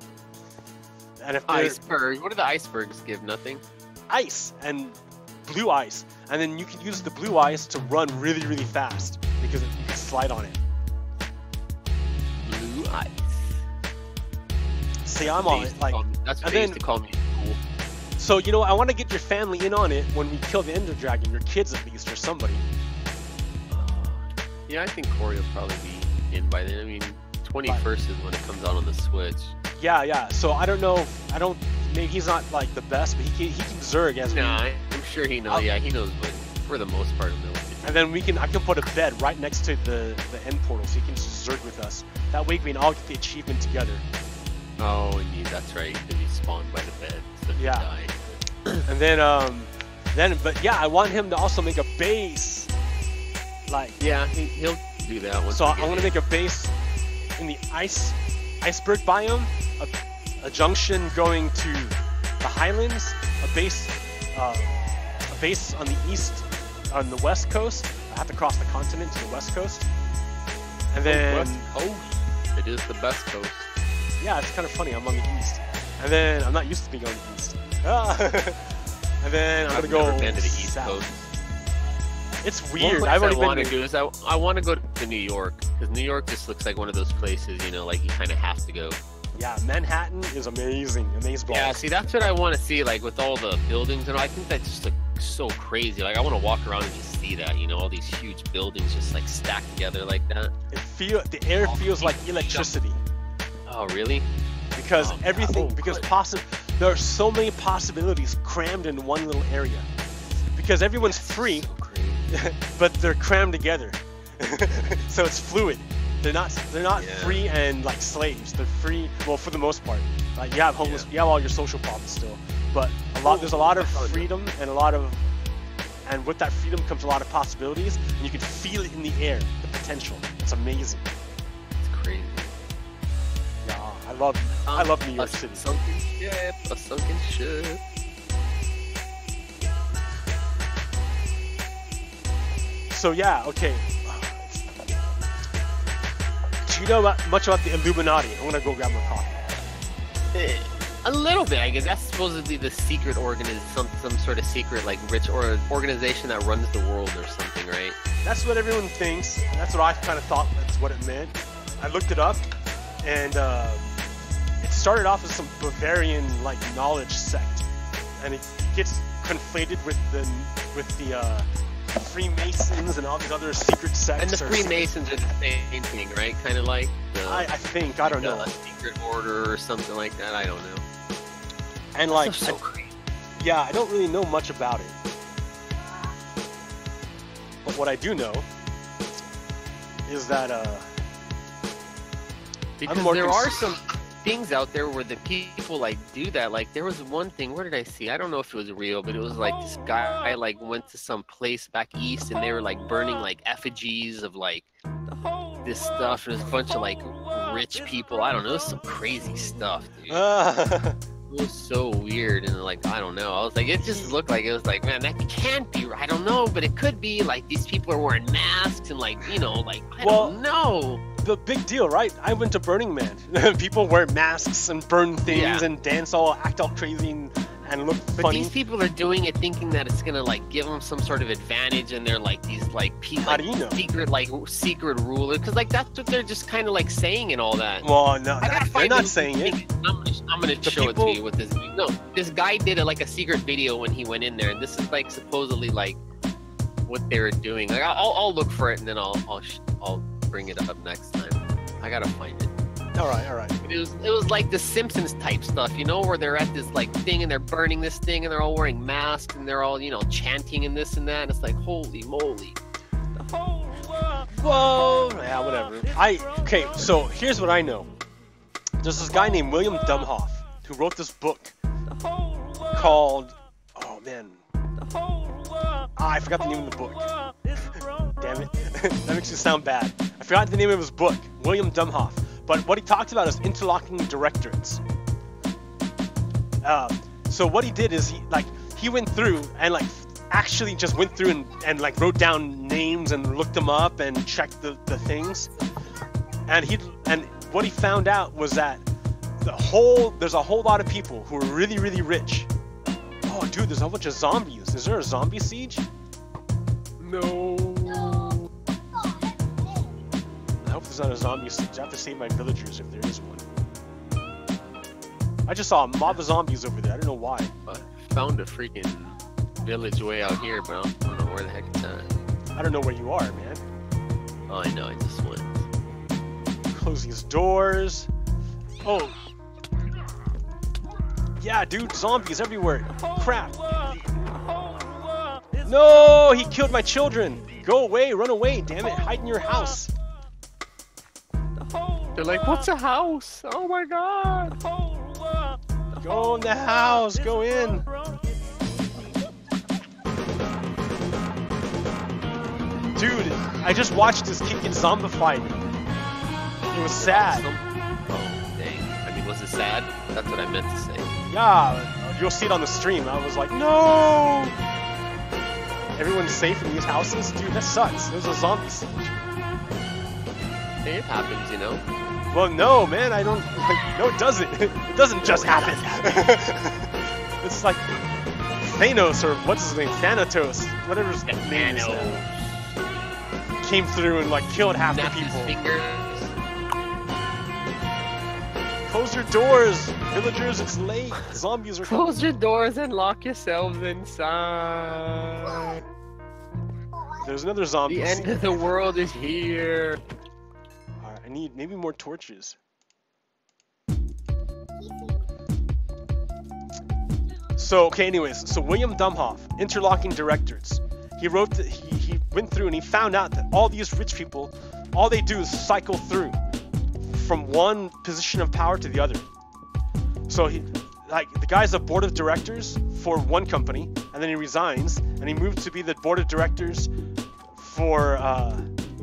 S1: And if
S2: icebergs, what do the icebergs give? Nothing.
S1: Ice and blue ice, and then you can use the blue ice to run really, really fast because you can slide on it.
S2: Blue ice.
S1: See, I'm on it. Like,
S2: that's what they used to call me. Cool.
S1: So, you know, I want to get your family in on it when we kill the Ender Dragon. Your kids, at least, or somebody.
S2: Yeah, I think Corey will probably be in by then. I mean, 21st is when it comes out on the Switch.
S1: Yeah. So I don't know. Maybe he's not like the best, but he can zerg as
S2: Nah, I'm sure he knows. Yeah, he knows, but for the most part, he'll know.
S1: And then I can put a bed right next to the end portal, so he can just zerg with us. That way we can all get the achievement together.
S2: Oh, indeed, that's right. Because he spawned by the bed, so he died.
S1: And but yeah, I want him to also make a base. Like,
S2: yeah, he'll do that.
S1: So I'm gonna make a base in the iceberg biome, a junction going to the highlands, a base on the on the west coast. I have to cross the continent to the west coast, and then
S2: it is the best coast.
S1: Yeah, it's kind of funny. I'm on the east, and then I'm not used to being on the east. And then I'm gonna go
S2: been to the east
S1: south.
S2: coast.
S1: It's weird.
S2: I want to go to New York, because New York just looks like one of those places, you know, like you kind of have to go.
S1: Yeah, Manhattan is amazing.
S2: Yeah, see, that's what I want to see, like with all the buildings, and I think that just looks so crazy. Like I want to walk around and just see that, you know, all these huge buildings just like stacked together like that.
S1: The air feels like electricity.
S2: Oh, really?
S1: Because everything, there are so many possibilities crammed in one little area. Because everyone's free, but they're crammed together. So it's fluid. They're not free and like slaves. They're free, well, for the most part. Like you have homeless, you have all your social problems still, but there's a lot of freedom and and with that freedom comes a lot of possibilities, and you can feel it in the air, the potential. It's amazing.
S2: It's crazy.
S1: Yeah, I love New York City.
S2: A sunken ship.
S1: So yeah, okay. Do you know much about the Illuminati? I'm gonna go grab my coffee.
S2: A little bit, I guess. That's supposedly the secret some sort of secret, like, rich or organization that runs the world or something, right?
S1: That's what everyone thinks. That's what I kind of thought that's what it meant. I looked it up, and it started off as some Bavarian, like, knowledge sect, and it gets conflated with the Freemasons and all these other secret sects.
S2: And the Freemasons are the same thing, right? Kind of like
S1: I think, I don't know.
S2: A secret order or something like that. I don't know.
S1: And like,
S2: so crazy.
S1: Yeah, I don't really know much about it. But what I do know is that
S2: because there are some things out there where the people like do that. Like there was one thing, where did I see? I don't know if it was real, but it was like this guy like went to some place back east and they were like burning like effigies of like this stuff. There's a bunch of like rich people. I don't know, it was some crazy stuff, dude. It was so weird, and like, I don't know. I was like, it just looked like, it was like, man, that can't be right. I don't know, but it could be. Like, these people are wearing masks and like, you know, like, I don't know.
S1: The big deal, right? I went to Burning Man. People wear masks and burn things and dance all, act all crazy and look funny.
S2: But these people are doing it thinking that it's gonna like give them some sort of advantage, and they're like these like people,
S1: how do you know?
S2: secret rulers, because like that's what they're just kind of like saying and all that.
S1: Well, no, they're not saying it.
S2: I'm gonna show it to you with this. No, this guy did like a secret video when he went in there, and this is like supposedly like what they were doing. Like I'll look for it, and then I'll bring it up next time. I gotta find it.
S1: All right.
S2: It was like the Simpsons type stuff, you know, where they're at this like thing and they're burning this thing and they're all wearing masks and they're all, you know, chanting and this and that. And it's like, holy moly.
S1: Whoa. Yeah, whatever. Okay, so here's what I know. There's this guy named William Dumhoff who wrote this book called, oh man, I forgot the name of the book. Damn it. That makes it sound bad. I forgot the name of his book, William Dumhoff. But what he talked about is interlocking directorates. So what he did is he went through and like actually just went through and like wrote down names and looked them up and checked the things. And what he found out was that there's a whole lot of people who are really, really rich. Oh dude, there's a whole bunch of zombies. Is there a zombie siege? No. I hope there's not a zombie siege. I have to save my villagers if there is one. I just saw a mob of zombies over there. I don't know why.
S2: I found a freaking village way out here, but I don't know where the heck it's at.
S1: I don't know where you are, man.
S2: Oh, I know. I just went.
S1: Close these doors. Oh. Yeah, dude. Zombies everywhere. Crap. No! He killed my children. Go away. Run away. Damn it. Hide in your house.
S2: They're like, what's a house? Oh my god!
S1: Go in the house, go in! Dude, I just watched this kid get zombified. It was sad.
S2: Oh, dang. I mean, was it sad? That's what I meant to say.
S1: Yeah, you'll see it on the stream. I was like, no! Everyone's safe in these houses? Dude, that sucks. There's a zombie siege.
S2: It happens, you know.
S1: Well, no, man, I don't. Like, no, it doesn't. It doesn't just happen. It's like Thanos or what's his name, Thanatos, whatever his name is. Came through and like killed half the people. Close your doors, villagers. It's late. Zombies are coming.
S2: Close your doors and lock yourselves inside.
S1: There's another zombie.
S2: The end of the world is here.
S1: I need maybe more torches. So okay, anyways, so William Domhoff, Interlocking Directorates. He wrote that he went through and he found out that all these rich people, all they do is cycle through from one position of power to the other. So he, like, the guy's a board of directors for one company, and then he resigns and he moved to be the board of directors for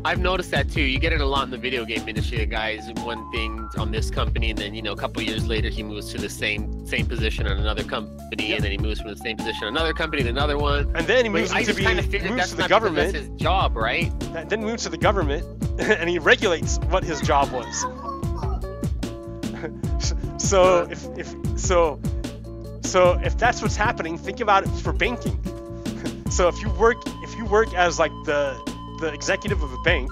S2: I've noticed that too. You get it a lot in the video game industry. The guy's one thing on this company, and then, you know, a couple years later he moves to the same position on another company, and then he moves from the same position on another company to another one.
S1: And then he moves to the government.
S2: That's his job, right?
S1: Then moves to the government, and he regulates what his job was. So if that's what's happening, think about it for banking. So if you work as like the executive of a bank,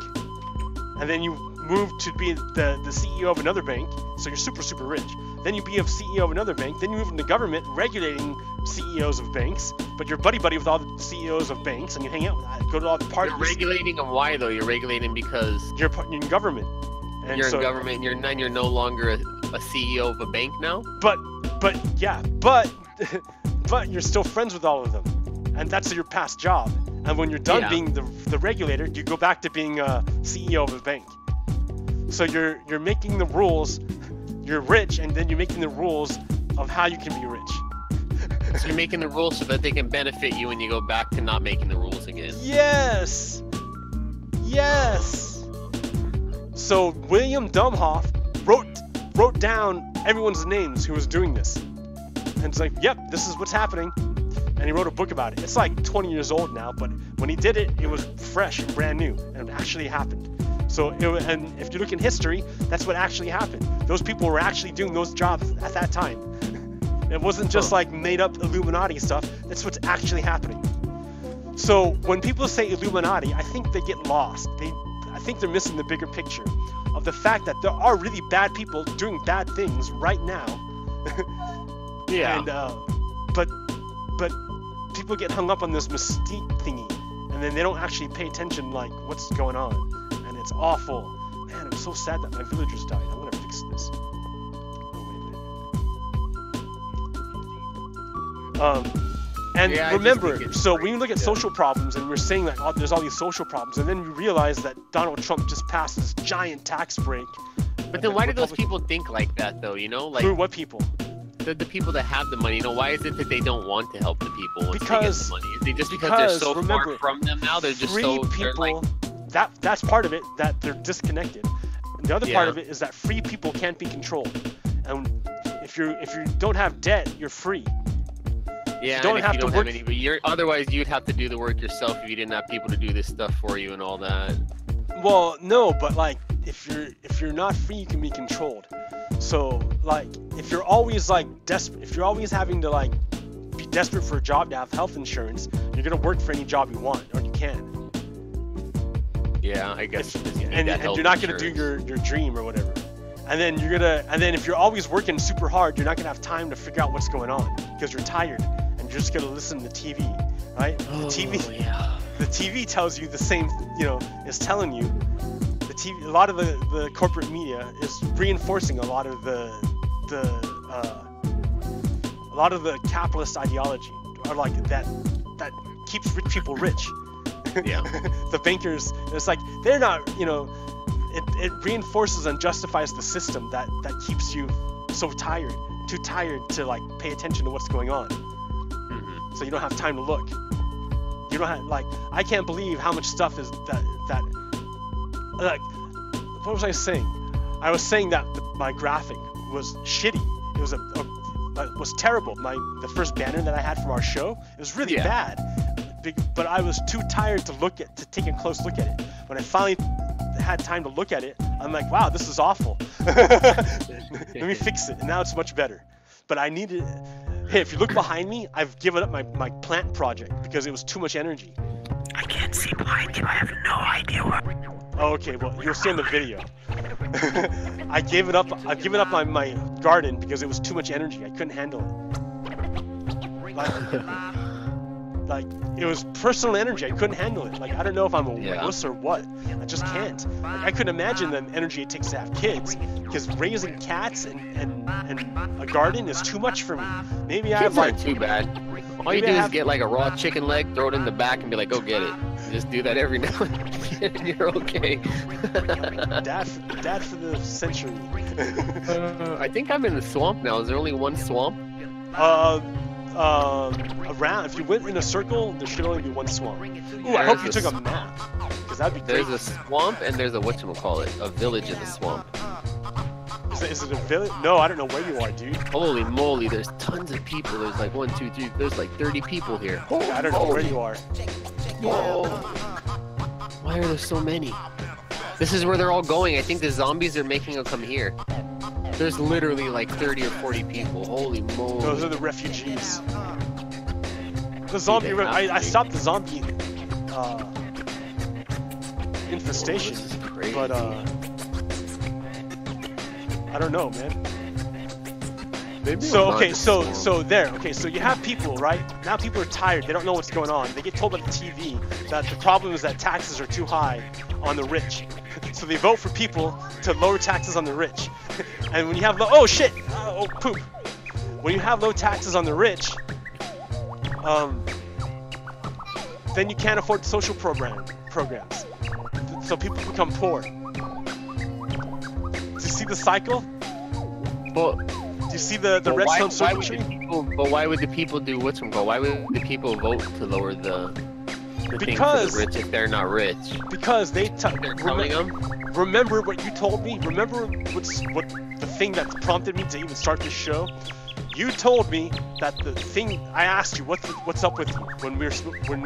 S1: and then you move to be the CEO of another bank, so you're super rich. Then you be a CEO of another bank. Then you move into government, regulating CEOs of banks. But you're buddy with all the CEOs of banks, and you hang out with, go to all the parties.
S2: You're regulating them. Why though? You're regulating because
S1: you're in government. And
S2: you're in government. You're no longer a CEO of a bank now.
S1: But you're still friends with all of them, and that's your past job. And when you're done being the regulator, you go back to being a CEO of a bank. So you're making the rules. You're rich, and then you're making the rules of how you can be rich.
S2: So you're making the rules so that they can benefit you when you go back to not making the rules again.
S1: Yes. So William Domhoff wrote down everyone's names who was doing this, and it's like, yep, this is what's happening. And he wrote a book about it. It's like 20 years old now, but when he did it, it was fresh and brand new, and it actually happened. So, and if you look in history, that's what actually happened. Those people were actually doing those jobs at that time. It wasn't just like made up Illuminati stuff. That's what's actually happening. So when people say Illuminati, I think they get lost. I think they're missing the bigger picture of the fact that there are really bad people doing bad things right now.
S2: Yeah.
S1: And but people get hung up on this mystique thingy, and then they don't actually pay attention like what's going on, and it's awful. Man, I'm so sad that my villagers died. I'm gonna fix this. And remember, so when you look at social problems, and we're saying that there's all these social problems, and then we realize that Donald Trump just passed this giant tax break.
S2: But then why do those people think like that, though? You know, like
S1: who? What people?
S2: The people that have the money. You know, why is it that they don't want to help the people once
S1: because
S2: they get the money? Is it just because they're so
S1: remember,
S2: far from them now? They're just
S1: so people. Like... That's part of it, that they're disconnected. And the other part of it is that free people can't be controlled. And if you don't have debt, you're free.
S2: Yeah,
S1: you don't have to work.
S2: Otherwise, you'd have to do the work yourself if you didn't have people to do this stuff for you and all that.
S1: Well, no, but like if you're not free, you can be controlled. So like if you're always like desperate, if you're always having to like be desperate for a job to have health insurance, you're gonna work for any job you want, or you can.
S2: Yeah, I guess.
S1: And you're not gonna do your dream or whatever. And then if you're always working super hard, you're not gonna have time to figure out what's going on because you're tired, and you're just gonna listen to TV, right? The TV tells you the same, is telling you. The TV, a lot of the corporate media is reinforcing a lot of the capitalist ideology, or like that keeps rich people rich.
S2: Yeah.
S1: The bankers, it's like they're not, it reinforces and justifies the system that keeps you so too tired to like pay attention to what's going on. Mm-hmm. So you don't have time to look. You don't have, like, I can't believe how much stuff is that like, what was I saying? I was saying that my graphic was shitty. It was was terrible. The first banner that I had from our show, it was really bad. But I was too tired to take a close look at it. When I finally had time to look at it, I'm like, wow, this is awful. Let me fix it, and now it's much better. But I needed. Hey, if you look behind me, I've given up my plant project because it was too much energy.
S4: I can't see behind you. I have no idea where.
S1: Oh, okay. Well, you'll see in the video. I've given up my garden because it was too much energy. I couldn't handle it. like, it was personal energy. I couldn't handle it. Like, I don't know if I'm a wuss or what. I just can't. Like, I couldn't imagine the energy it takes to have kids, because raising cats and a garden is too much for me. Maybe I have like
S2: too bad. All you do is get like a raw chicken leg, throw it in the back, and be like, go get it. Just do that every now and then, and you're okay.
S1: Dad for the century.
S2: I think I'm in the swamp now. Is there only one swamp?
S1: Around, if you went in a circle, there should only be one swamp. Ooh, I hope you took a map, because that'd be great.
S2: There's a swamp and there's a whatchamacallit, a village in the swamp.
S1: Is it a village? No, I don't know where you are, dude.
S2: Holy moly, there's tons of people. There's like 1, 2, 3, there's like 30 people here.
S1: I don't know where you are.
S2: Whoa. Why are there so many? This is where they're all going. I think the zombies are making them come here. There's literally like 30 or 40 people. Holy moly.
S1: Those are the refugees. The zombie, I stopped the zombie infestation, but I don't know, man. So you have people, right? Now people are tired. They don't know what's going on. They get told by the TV that the problem is that taxes are too high on the rich. So they vote for people to lower taxes on the rich. And when you have oh shit, oh poop. When you have low taxes on the rich, then you can't afford social programs. So people become poor. Do you see the cycle?
S2: Well,
S1: do you see the redstone circuitry?
S2: But why would the people do whatchamacallit? Why would the people vote to lower the thing for the rich if they're not rich?
S1: Because they're
S2: telling them.
S1: Remember what you told me? Remember what the thing that prompted me to even start this show? You told me that the thing I asked you, what's up with you when we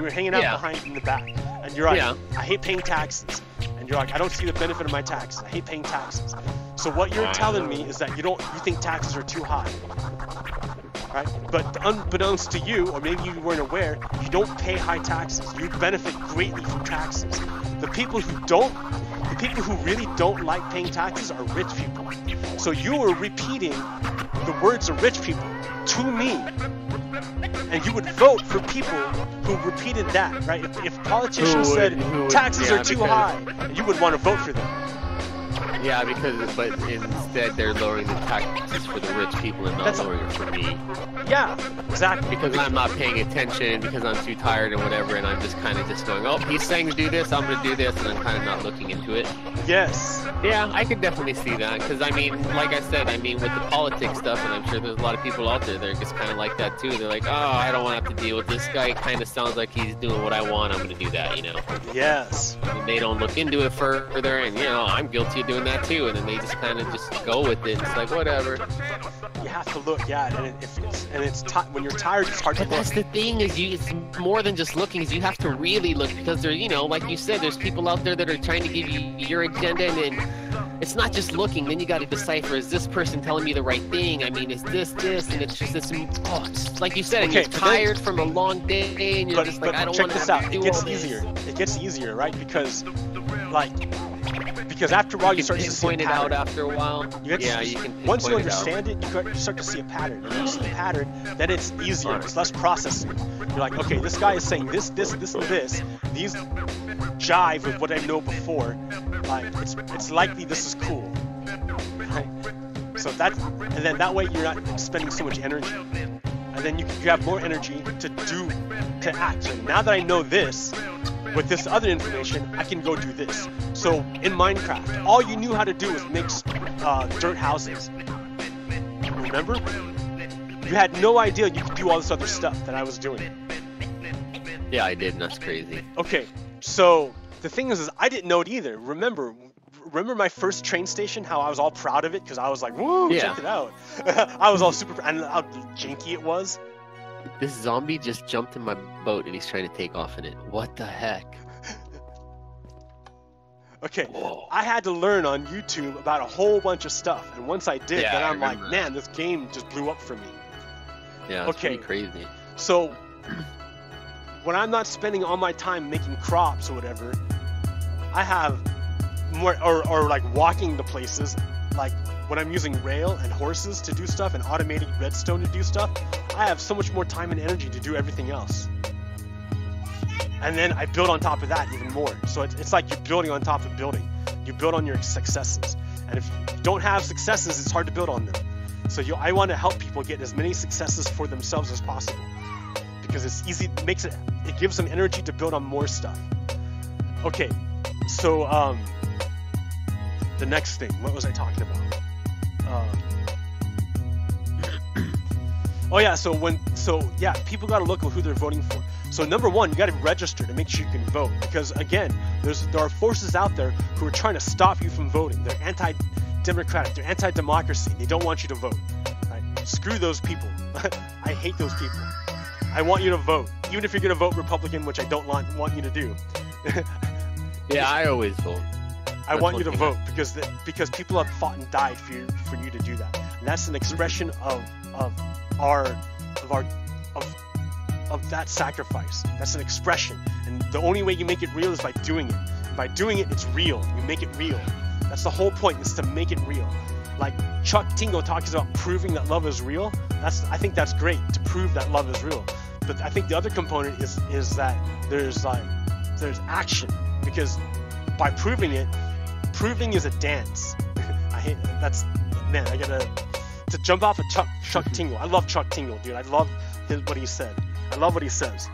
S1: were hanging out behind in the back, and you're like, I hate paying taxes, and you're like, I don't see the benefit of my taxes. I hate paying taxes. So what you're telling me is that you think taxes are too high, right? But unbeknownst to you, or maybe you weren't aware, you don't pay high taxes. You benefit greatly from taxes. The people who really don't like paying taxes are rich people. So you were repeating the words of rich people to me, and you would vote for people who repeated that, right? If politicians said taxes are too high, you would want to vote for them.
S2: Yeah, but instead they're lowering the taxes for the rich people and not lowering it for me.
S1: Yeah, exactly.
S2: Because I'm not paying attention, because I'm too tired and whatever, and I'm just kind of just going, oh, he's saying to do this, I'm going to do this, and I'm kind of not looking into it.
S1: Yes.
S2: Yeah, I could definitely see that, because I mean, like I said, with the politics stuff, and I'm sure there's a lot of people out there that are just kind of like that too. They're like, oh, I don't want to have to deal with this guy. Kind of sounds like he's doing what I want. I'm going to do that, you know?
S1: Yes.
S2: And they don't look into it further, and I'm guilty of doing that too, and then they just kind of just go with it. It's like, whatever.
S1: You have to look, and when you're tired, it's hard to look.
S2: But that's the thing, it's more than just looking, is you have to really look, because there, like you said, there's people out there that are trying to give you your agenda, and it's not just looking. Then you got to decipher, is this person telling me the right thing? I mean, is this, and it's just this, it's like you said, and you're tired from a long day, and you're just like, I don't want to have to do all this.
S1: It gets easier, right? Because after a while you start to see
S2: point it out after a while.
S1: You can. Once you understand it, you start to see a pattern. And when you see the pattern, then it's easier. It's less processing. You're like, okay, this guy is saying this, and this. These jive with what I know before. Like, it's likely this is cool. Right? So and then that way you're not spending so much energy. And then you have more energy to act. So now that I know this, with this other information, I can go do this. So in Minecraft, all you knew how to do was make dirt houses. Remember? You had no idea you could do all this other stuff that I was doing.
S2: Yeah, I did, and that's crazy.
S1: Okay, so the thing is I didn't know it either. Remember my first train station, how I was all proud of it because I was like, woo, check it out. I was all super, and how janky it was.
S2: This zombie just jumped in my boat and he's trying to take off in it. What the heck?
S1: Okay,
S2: whoa.
S1: I had to learn on YouTube about a whole bunch of stuff, and once I did, then I'm like, man, this game just blew up for me.
S2: Yeah, it's pretty crazy.
S1: So, when I'm not spending all my time making crops or whatever, I have more, or like walking the places, like when I'm using rail and horses to do stuff and automating redstone to do stuff, I have so much more time and energy to do everything else. And then I build on top of that even more. So it's like you're building on top of building. You build on your successes. And if you don't have successes, it's hard to build on them. So I want to help people get as many successes for themselves as possible. Because it's easy, it gives them energy to build on more stuff. Okay, so the next thing, what was I talking about? Oh yeah, people got to look at who they're voting for. So number one, you got to register to make sure you can vote, because again, there are forces out there who are trying to stop you from voting. They're anti-democratic, they're anti-democracy. They don't want you to vote. Right? Screw those people. I hate those people. I want you to vote, even if you're going to vote Republican, which I don't want you to do.
S2: Yeah, I always vote.
S1: I want you to vote because people have fought and died for you to do that. And that's an expression of that sacrifice. That's an expression, and the only way you make it real is by doing it. And by doing it, it's real. You make it real. That's the whole point, is to make it real. Like Chuck Tingle talks about proving that love is real. I think that's great, to prove that love is real. But I think the other component is that there's action, because by proving is a dance. I hate that's man. I gotta to jump off of Chuck Tingle. I love Chuck Tingle, dude. I love what he said. I love what he says.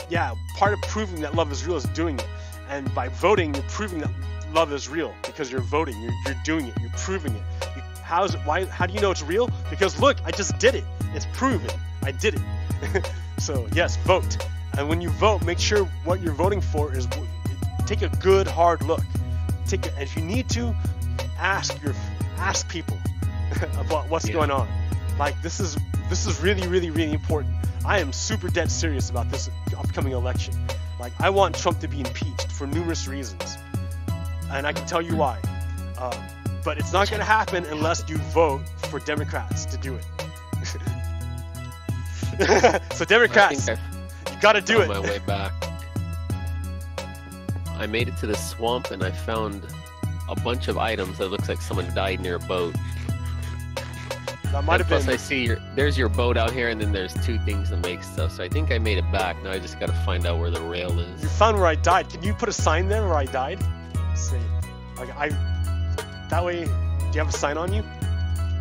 S1: Yeah, part of proving that love is real is doing it, and by voting, you're proving that love is real, because you're voting, you're doing it, you're proving it. How do you know it's real? Because look, I just did it. It's proven. I did it. So yes, vote. And when you vote, make sure what you're voting for is, take a good hard look. If you need to, ask people about what's going on. Like this is really, really, really important. I am super dead serious about this upcoming election. Like, I want Trump to be impeached for numerous reasons, and I can tell you why. But it's not going to happen unless you vote for Democrats to do it. So Democrats, you got to do it.
S2: On my way back, I made it to the swamp and I found a bunch of items that looks like someone died near a boat.
S1: That might have been.
S2: Plus, I see there's your boat out here, and then there's two things that make stuff. So I think I made it back. Now I just gotta find out where the rail is.
S1: You found where I died. Can you put a sign there where I died? See, like that way. Do you have a sign on you?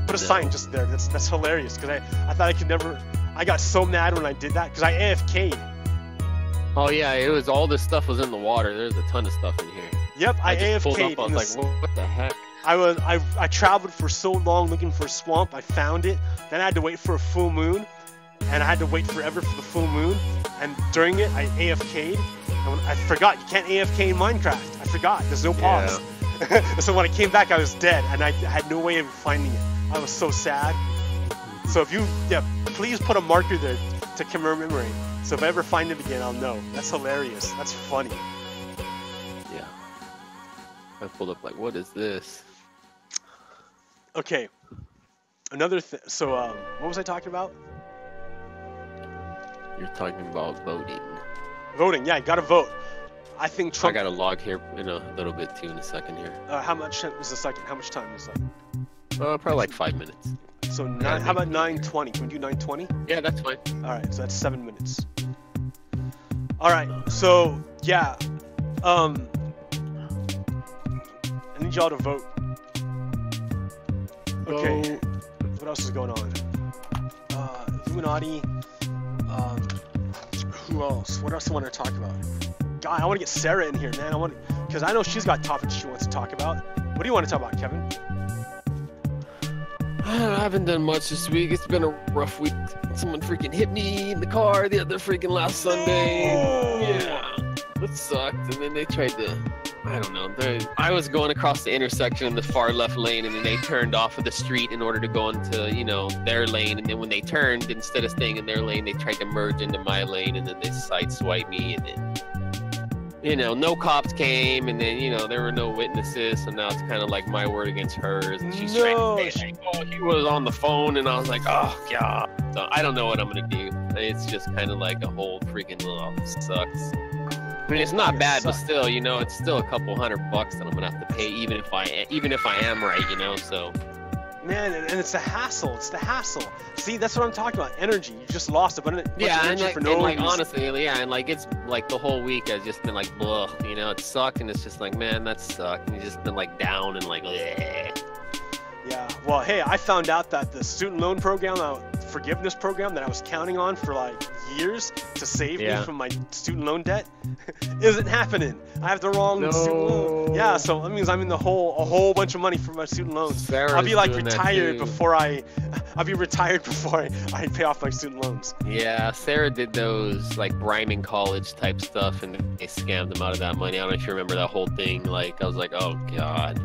S1: Put a sign just there. That's hilarious, because I thought I could never. I got so mad when I did that because I AFK'd.
S2: Oh yeah, it was all this stuff was in the water. There's a ton of stuff in here.
S1: Yep, I AFK'd.
S2: Pulled up, I was like, what the heck?
S1: I traveled for so long looking for a swamp. I found it. Then I had to wait for a full moon, and I had to wait forever for the full moon. And during it, I AFK'd. And I forgot you can't AFK in Minecraft. I forgot. There's no pause. Yeah. So when I came back, I was dead, and I had no way of finding it. I was so sad. So if you, please put a marker there to commemorate. So if I ever find it again, I'll know. That's hilarious. That's funny.
S2: Yeah. I pulled up like, what is this?
S1: Okay. Another thing. So what was I talking about?
S2: You're talking about voting. Voting,
S1: yeah, you gotta vote. I think Trump.
S2: I got a log here in a little bit too in a second here.
S1: How much is a second? How much time is that?
S2: Probably like 5 minutes.
S1: So how about 9:20? Can we do 9:20?
S2: Yeah, that's fine.
S1: All right, so that's 7 minutes. All right, so yeah, I need y'all to vote. Okay, what else is going on? Illuminati. Who else? What else do I want to talk about? God, I want to get Sarah in here, man. Because I know she's got topics she wants to talk about. What do you want to talk about, Kevin?
S2: I haven't done much this week. It's been a rough week. Someone freaking hit me in the car the other freaking last Sunday.
S1: Oh.
S2: Yeah, it sucked. And then they tried to, I don't know. I was going across the intersection in the far left lane, and then they turned off of the street in order to go into, their lane. And then when they turned, instead of staying in their lane, they tried to merge into my lane, and then they sideswiped me. And then, no cops came, and then, there were no witnesses. So now it's kind of like my word against hers. And she's trying to say, he was on the phone, and I was like, oh, God. So I don't know what I'm going to do. It's just kind of like a whole freaking, sucks. I mean, it's not bad, but still, it's still a couple $100 that I'm gonna have to pay, even if I am right, so.
S1: Man, and it's the hassle. It's the hassle. See, that's what I'm talking about. Energy. You just lost a bunch of energy for no
S2: and like
S1: reason.
S2: honestly, yeah, and like it's like the whole week I've just been like, blah, you know, it sucked, and it's just like, man, that sucked, and you just been like down and like, bleh.
S1: Yeah. Well, hey, I found out that the student loan program, forgiveness program that I was counting on for like years to save me from my student loan debt isn't happening. I have the wrong student loan. Yeah, so that means I'm in the hole a whole bunch of money for my student loans.
S2: Sarah's
S1: I'll be like
S2: doing
S1: retired before I pay off my student loans.
S2: Yeah, Sarah did those like Bryman College type stuff, and they scammed them out of that money. I don't know if you remember that whole thing. Like, I was like, oh god.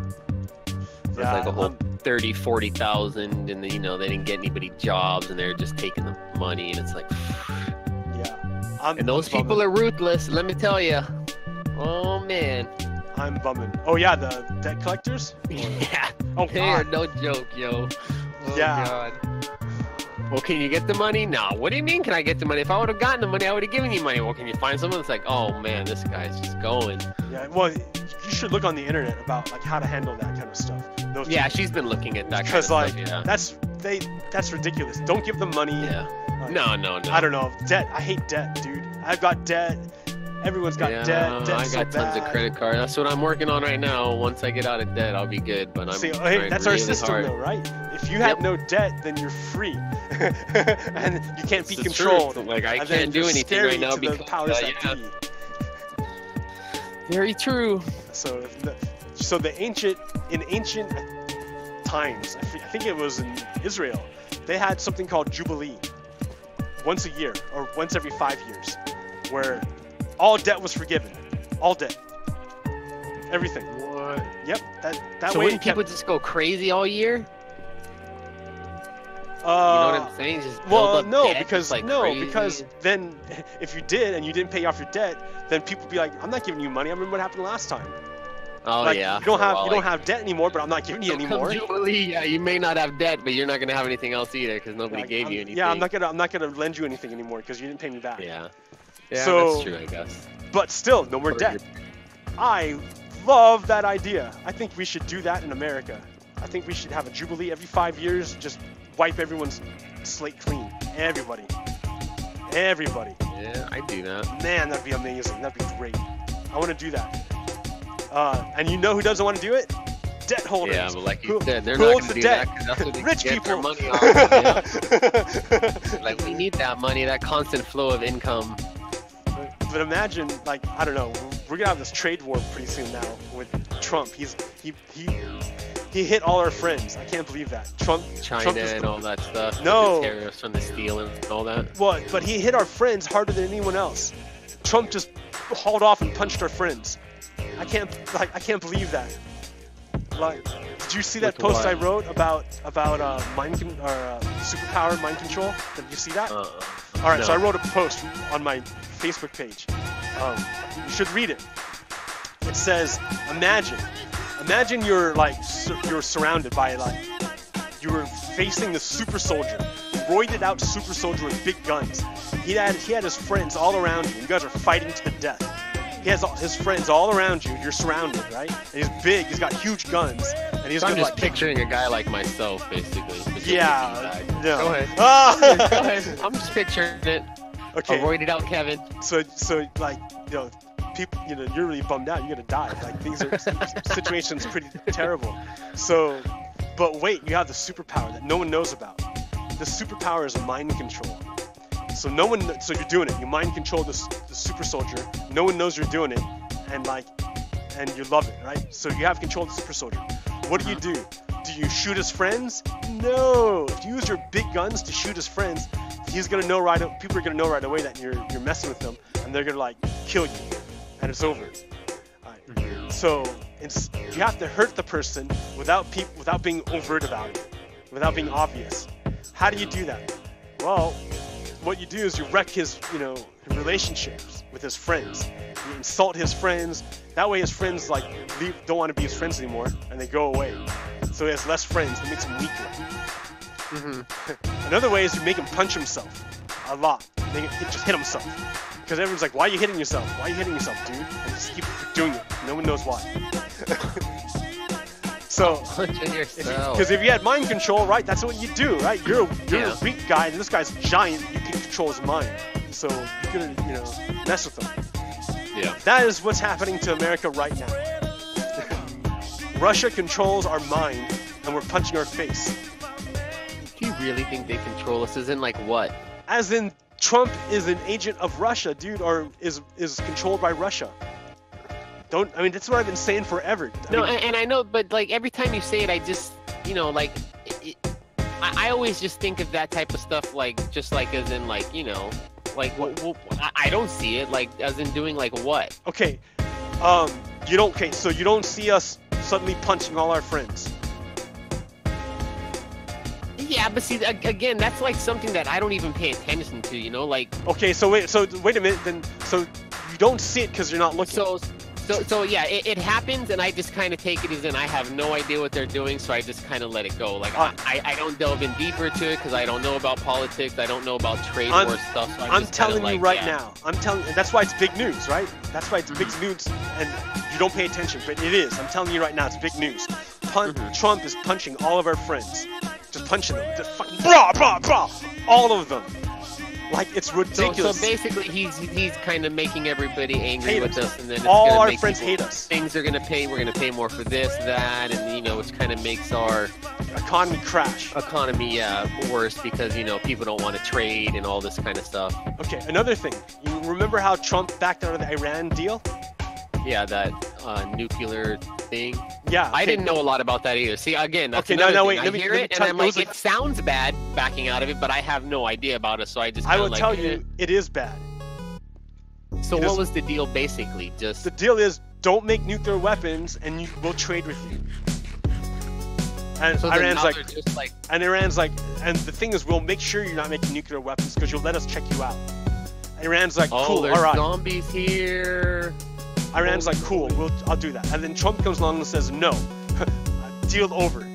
S2: It was like a whole 30, 40,000, and you know, they didn't get anybody jobs, and they're just taking the money, and it's like,
S1: yeah.
S2: And those people are ruthless, let me tell you. Oh man.
S1: I'm bumming. Oh yeah, the debt collectors.
S2: Yeah.
S1: Oh
S2: they
S1: god.
S2: are no joke, yo. Oh
S1: yeah.
S2: God. Well, can you get the money? No. What do you mean? Can I get the money? If I would have gotten the money, I would have given you money. Well, can you find someone that's like, oh man, this guy's just going.
S1: Yeah. Well, you should look on the internet about like how to handle that kind of stuff. Those
S2: yeah,
S1: people.
S2: she's been looking at that.
S1: Because
S2: kind of
S1: like
S2: stuff,
S1: that's ridiculous. Don't give them money.
S2: Yeah. No.
S1: I don't know. Debt. I hate debt, dude. I've got debt. Everyone's got debt.
S2: I got tons of credit cards. That's what I'm working on right now. Once I get out of debt, I'll be good. But I'm
S1: hey, that's
S2: really
S1: our system,
S2: hard.
S1: though, right? If you have no debt, then you're free, and you can't be controlled.
S2: Like I can't do anything right now because
S1: powers that be.
S2: Very true.
S1: So the ancient times, I think it was in Israel, they had something called Jubilee once a year or once every 5 years, where all debt was forgiven, all debt, everything.
S2: What?
S1: Yep. That
S2: so
S1: way.
S2: Wouldn't people just go crazy all year? You know what I'm saying? Just
S1: well,
S2: up
S1: no,
S2: debt,
S1: because
S2: like
S1: because then if you did and you didn't pay off your debt, then people would be like, I'm not giving you money. I remember what happened last time.
S2: Oh
S1: like,
S2: yeah.
S1: You don't have debt anymore, but I'm not giving you anymore.
S2: Jubilee, yeah, you may not have debt, but you're not gonna have anything else either because nobody gave you anything.
S1: Yeah, I'm not gonna lend you anything anymore because you didn't pay me back.
S2: Yeah. Yeah,
S1: so,
S2: that's true, I guess.
S1: But still, no more debt. I love that idea. I think we should do that in America. I think we should have a Jubilee every 5 years, just wipe everyone's slate clean. Everybody.
S2: Yeah, I do that.
S1: Man, that'd be amazing. That'd be great. I want to do that. And you know who doesn't want to do it? Debt holders.
S2: Yeah, but like you said, they're not going to do that because that's what they
S1: Rich
S2: get
S1: people.
S2: their money off. Yeah. Like, we need that money, that constant flow of income.
S1: But imagine, like, I don't know, we're gonna have this trade war pretty soon now with Trump. He hit all our friends. I can't believe that. Trump
S2: and all that stuff.
S1: No.
S2: The tariffs from the steel and all that.
S1: Well, but he hit our friends harder than anyone else. Trump just hauled off and punched our friends. I can't believe that. Like, did you see that post I wrote about superpower mind control? Did you see that? All right, no. So I wrote a post on my Facebook page. You should read it. It says, imagine you're you're surrounded by you were facing the super soldier, roided out super soldier with big guns. He had his friends all around you. You guys are fighting to the death. He has his friends all around you. You're surrounded, right? And he's big. He's got huge guns. And he's
S2: I'm just picturing a guy like myself, basically.
S1: Yeah. No.
S2: Go ahead. Go ahead. I'm just picturing it.
S1: Okay.
S2: I'll roid it out, Kevin.
S1: So like, you know, people, you know, you're really bummed out. You're gonna die. Like, things are situation's pretty terrible. So, but wait, you have the superpower that no one knows about. The superpower is mind control. So so you're doing it. You mind control the super soldier. No one knows you're doing it, and you love it, right? So you have control of the super soldier. What do? Do you shoot his friends? No. If you use your big guns to shoot his friends, people are gonna know right away that you're messing with them, and they're gonna kill you, and it's over. All right. So you have to hurt the person without being overt about it, without being obvious. How do you do that? Well, what you do is you wreck his relationships with his friends. You insult his friends. That way his friends don't want to be his friends anymore, and they go away. So he has less friends. It makes him weaker. Mm-hmm. Another way is you make him punch himself a lot. Just hit himself. Because everyone's like, why are you hitting yourself? Why are you hitting yourself, dude? And just keep doing it. No one knows why. So,
S2: Punching yourself.
S1: because if you had mind control, right, that's what you do, right? You're
S2: Yeah.
S1: a weak guy, and this guy's giant. You can control his mind, so you're gonna, mess with him.
S2: Yeah.
S1: That is what's happening to America right now. Russia controls our mind, and we're punching our face.
S2: Do you really think they control us? As in, like, what?
S1: As in, Trump is an agent of Russia, dude, or is controlled by Russia. I mean, that's what I've been saying forever.
S2: And I know, but like every time you say it, I just, like, I always just think of that type of stuff, like, just like as in, like, like, I don't see it, like, as in doing, like, what?
S1: Okay, so you don't see us suddenly punching all our friends.
S2: Yeah, but see, again, that's like something that I don't even pay attention to, like.
S1: Okay, so wait a minute, then, so you don't see it because you're not looking.
S2: So yeah, it happens, and I just kind of take it as in I have no idea what they're doing, so I just kind of let it go. Like, I don't delve in deeper to it because I don't know about politics, I don't know about trade war stuff. So
S1: I'm telling you right now. I'm telling you, that's why it's big news, right? That's why it's big news, and you don't pay attention, but it is. I'm telling you right now, it's big news. Trump is punching all of our friends. Just punching them. Just fucking blah, all of them. Like, it's ridiculous.
S2: So basically, he's kind of making everybody angry with us, and then it's
S1: all
S2: gonna
S1: our
S2: make
S1: friends
S2: people,
S1: hate us.
S2: Things are gonna pay. We're gonna pay more for this, that, and which kind of makes our
S1: economy crash.
S2: Worse because people don't want to trade and all this kind of stuff.
S1: Okay, another thing. You remember how Trump backed out of the Iran deal?
S2: Yeah, that nuclear thing.
S1: Yeah.
S2: I didn't know a lot about that either. See, again, that's
S1: okay. No, wait.
S2: I hear it, and I'm like, it sounds bad backing out of it, but I have no idea about it, so I just.
S1: I will tell you, it is bad.
S2: So what was the deal basically? Just
S1: the deal is don't make nuclear weapons, and we'll trade with you. And
S2: so
S1: Iran's like, and the thing is, we'll make sure you're not making nuclear weapons because you'll let us check you out. Iran's like, cool,
S2: there's
S1: all right.
S2: Zombies here.
S1: Iran's like, cool, I'll do that. And then Trump comes along and says, no, deal over.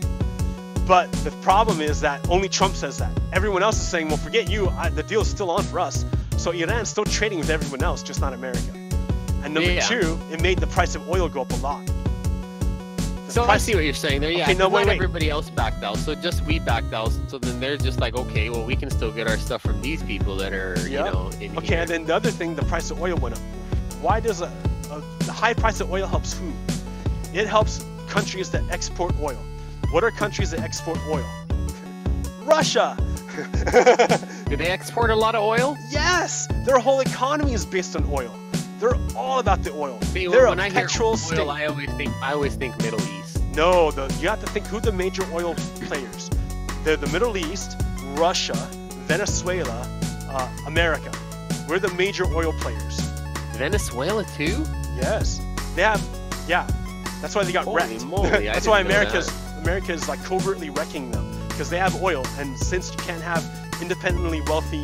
S1: But the problem is that only Trump says that. Everyone else is saying, well, forget you, the deal's still on for us. So Iran's still trading with everyone else, just not America. And number two, it made the price of oil go up a lot.
S2: I see what you're saying there. Yeah,
S1: okay, no, wait.
S2: Everybody else backed out, so just we backed out. So then they're just like, okay, well, we can still get our stuff from these people that are, in
S1: okay,
S2: here.
S1: And then the other thing, the price of oil went up. Why does the high price of oil helps who? It helps countries that export oil. What are countries that export oil? Russia!
S2: Do they export a lot of oil?
S1: Yes! Their whole economy is based on oil. They're all about the oil.
S2: See,
S1: They're
S2: when
S1: a
S2: I hear
S1: petrol state.
S2: oil, I always think Middle East.
S1: No, you have to think who the major oil players. They're the Middle East, Russia, Venezuela, America. We're the major oil players.
S2: Venezuela too?
S1: Yes. They have, yeah. That's why they got wrecked. That's why America's like covertly wrecking them. Because they have oil, and since you can't have independently wealthy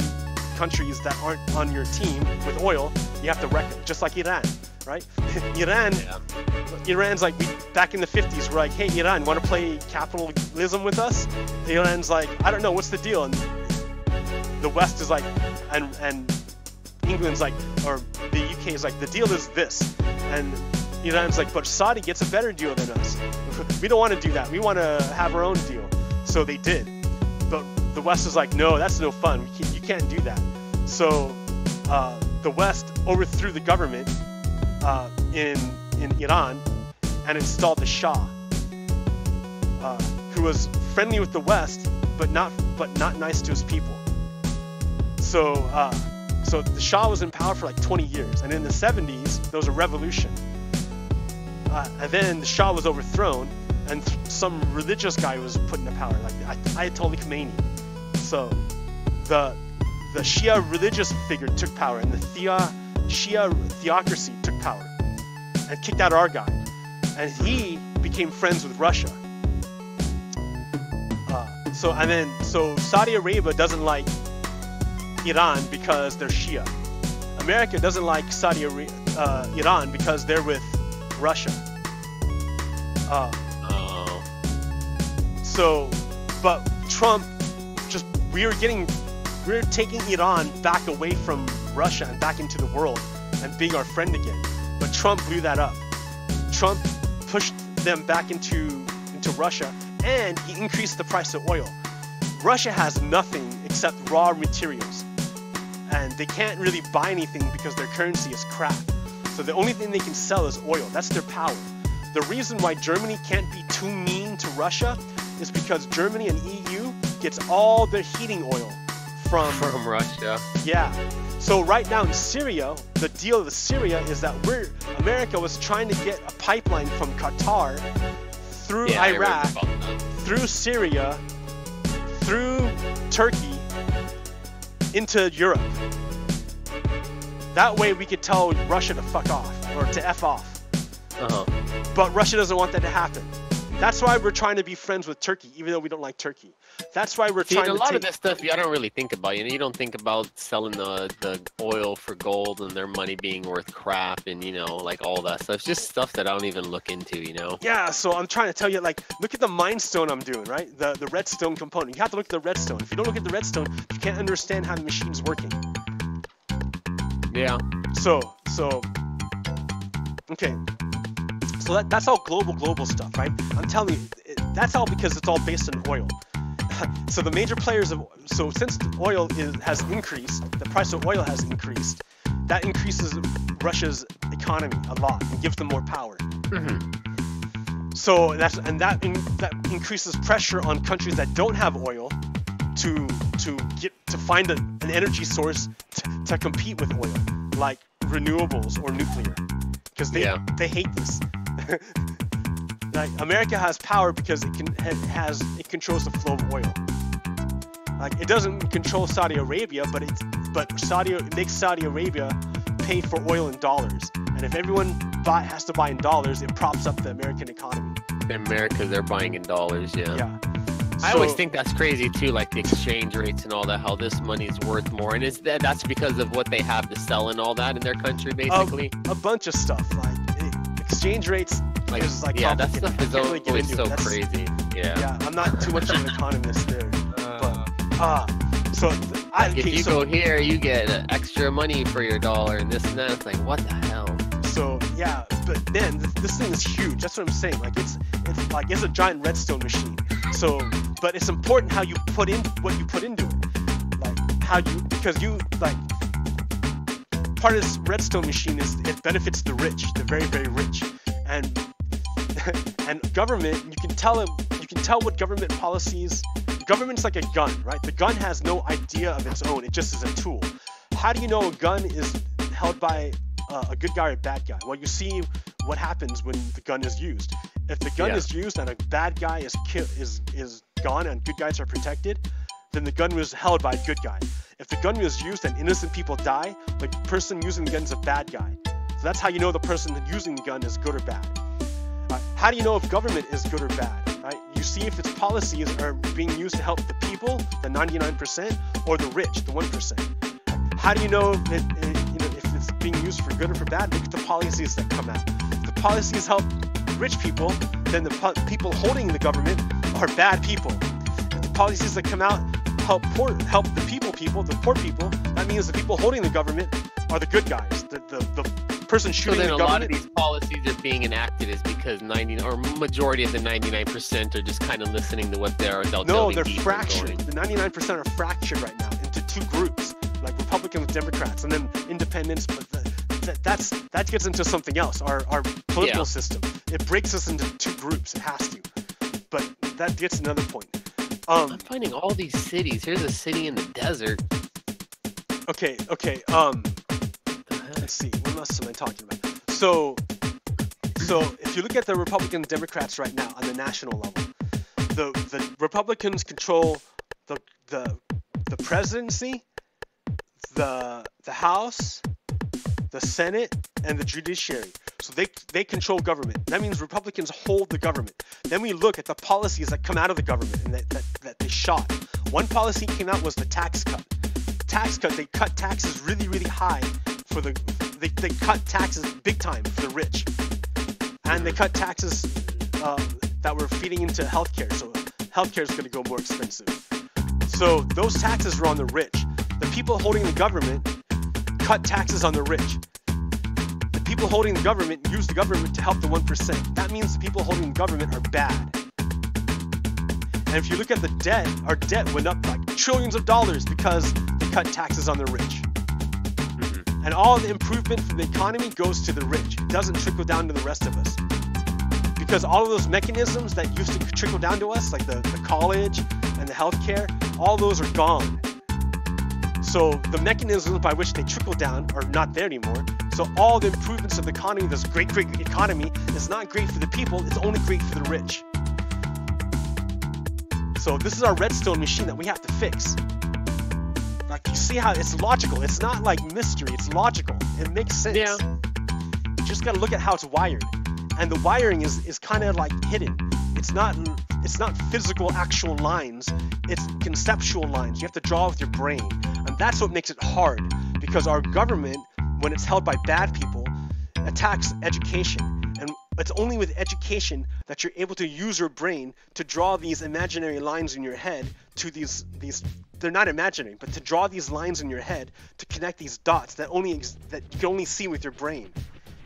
S1: countries that aren't on your team with oil, you have to wreck them. Just like Iran, right? Iran's like, back in the 50s, we're like, hey, Iran, want to play capitalism with us? Iran's like, I don't know, what's the deal? And the West is like, and England's like, or the UK is like, the deal is this. And Iran's like, but Saudi gets a better deal than us. We don't want to do that. We want to have our own deal. So they did. But the West is like, no, that's no fun. You can't do that. So the West overthrew the government in Iran and installed the Shah, who was friendly with the West, but not nice to his people. So the Shah was in power for like 20 years, and in the 70s there was a revolution, and then the Shah was overthrown, and some religious guy was put into power, like Ayatollah Khomeini. So the Shia religious figure took power, and the Shia theocracy took power and kicked out our guy, and he became friends with Russia. So Saudi Arabia doesn't like Iran because they're Shia. America doesn't like Iran because they're with Russia. So, but Trump we're taking Iran back away from Russia and back into the world and being our friend again. But Trump blew that up. Trump pushed them back into Russia, and he increased the price of oil. Russia has nothing except raw materials, and they can't really buy anything because their currency is crap. So the only thing they can sell is oil. That's their power. The reason why Germany can't be too mean to Russia is because Germany and EU gets all their heating oil from
S2: Russia.
S1: Yeah. So right now in Syria, the deal with Syria is that America was trying to get a pipeline from Qatar through Iraq, through Syria, through Turkey, into Europe. That way we could tell Russia to fuck off, or to F off. But Russia doesn't want that to happen. That's why we're trying to be friends with Turkey, even though we don't like Turkey. That's why we're trying to
S2: a lot of this stuff I don't really think about. You know, you don't think about selling the oil for gold and their money being worth crap and, you know, like all that stuff. It's just stuff that I don't even look into, you know? Yeah,
S1: so I'm trying to tell you, like, look at the MINECART I'm doing, right? The redstone component. You have to look at the redstone. If you don't look at the redstone, you can't understand how the machine's working.
S2: Yeah.
S1: Okay. So that's all global stuff, right? I'm telling you, that's all because it's all based on oil. So the major players so since oil has increased, the price of oil has increased, that increases Russia's economy a lot and gives them more power. So that increases pressure on countries that don't have oil to find an energy source to compete with oil, like renewables or nuclear, because they hate this. Like America has power because it controls the flow of oil. Like it doesn't control Saudi Arabia, but it makes Saudi Arabia pay for oil in dollars. And if everyone has to buy in dollars, it props up the American economy.
S2: In America, they're buying in dollars,
S1: Yeah.
S2: I always think that's crazy too, like the exchange rates and all that, how this money is worth more, and that's because of what they have to sell and all that in their country, basically.
S1: A bunch of stuff, like exchange rates.
S2: That stuff is always so crazy.
S1: Yeah, I'm not too much of an economist there.
S2: If you go here, you get extra money for your dollar and this and that. It's like, what the hell?
S1: So yeah, but man, this thing is huge. That's what I'm saying. Like it's a giant redstone machine. So, but it's important how you put in what you put into it. Like because part of this redstone machine is it benefits the rich, the very, very rich, and government. You can tell what government policies. Government's like a gun, right? The gun has no idea of its own. It just is a tool. How do you know a gun is held by a good guy or a bad guy? Well, you see what happens when the gun is used. If the gun is used and a bad guy is gone and good guys are protected, then the gun was held by a good guy. If the gun was used and innocent people die, the person using the gun is a bad guy. So that's how you know the person using the gun is good or bad. How do you know if government is good or bad? Right? You see if its policies are being used to help the people, the 99%, or the rich, the 1%. How do you know if it's being used for good or for bad? Look at the policies that come out. If the policies help rich people, then the people holding the government are bad people. If the policies that come out help the poor people, that means the people holding the government are the good guys. The person shooting the government.
S2: So then a lot of these policies are being enacted is because majority of the 99% are just kind of listening to what they're.
S1: No, they're fractured. The 99% are fractured right now into two groups, like Republicans, Democrats, and then independents. But that gets into something else. Our political system. It breaks us into two groups. It has to. But that gets another point.
S2: I'm finding all these cities. Here's a city in the desert.
S1: Okay. Let's see. What else am I talking about? So if you look at the Republicans and Democrats right now on the national level, the Republicans control the presidency, the House, the Senate, and the judiciary. So they control government. That means Republicans hold the government. Then we look at the policies that come out of the government and that they shot. One policy came out was the tax cut. They cut taxes really, really high they cut taxes big time for the rich. And they cut taxes that were feeding into healthcare. So healthcare is going to go more expensive. So those taxes were on the rich. The people holding the government cut taxes on the rich. The people holding the government use the government to help the 1%. That means the people holding the government are bad. And if you look at the debt, our debt went up like trillions of dollars because they cut taxes on the rich. And all the improvement for the economy goes to the rich. It doesn't trickle down to the rest of us. Because all of those mechanisms that used to trickle down to us, like the college and the healthcare, all those are gone. So the mechanisms by which they trickle down are not there anymore. So all the improvements of the economy, this great economy, is not great for the people, it's only great for the rich. So this is our redstone machine that we have to fix. Like, you see how it's logical. It's not like mystery, it's logical. It makes sense.
S2: Yeah.
S1: You just gotta look at how it's wired. And the wiring is kind of like hidden. It's not physical actual lines, it's conceptual lines. You have to draw with your brain. And that's what makes it hard, because our government, when it's held by bad people, attacks education. And it's only with education that you're able to use your brain to draw these imaginary lines in your head to these they're not imaginary, but to draw these lines in your head to connect these dots that that you can only see with your brain.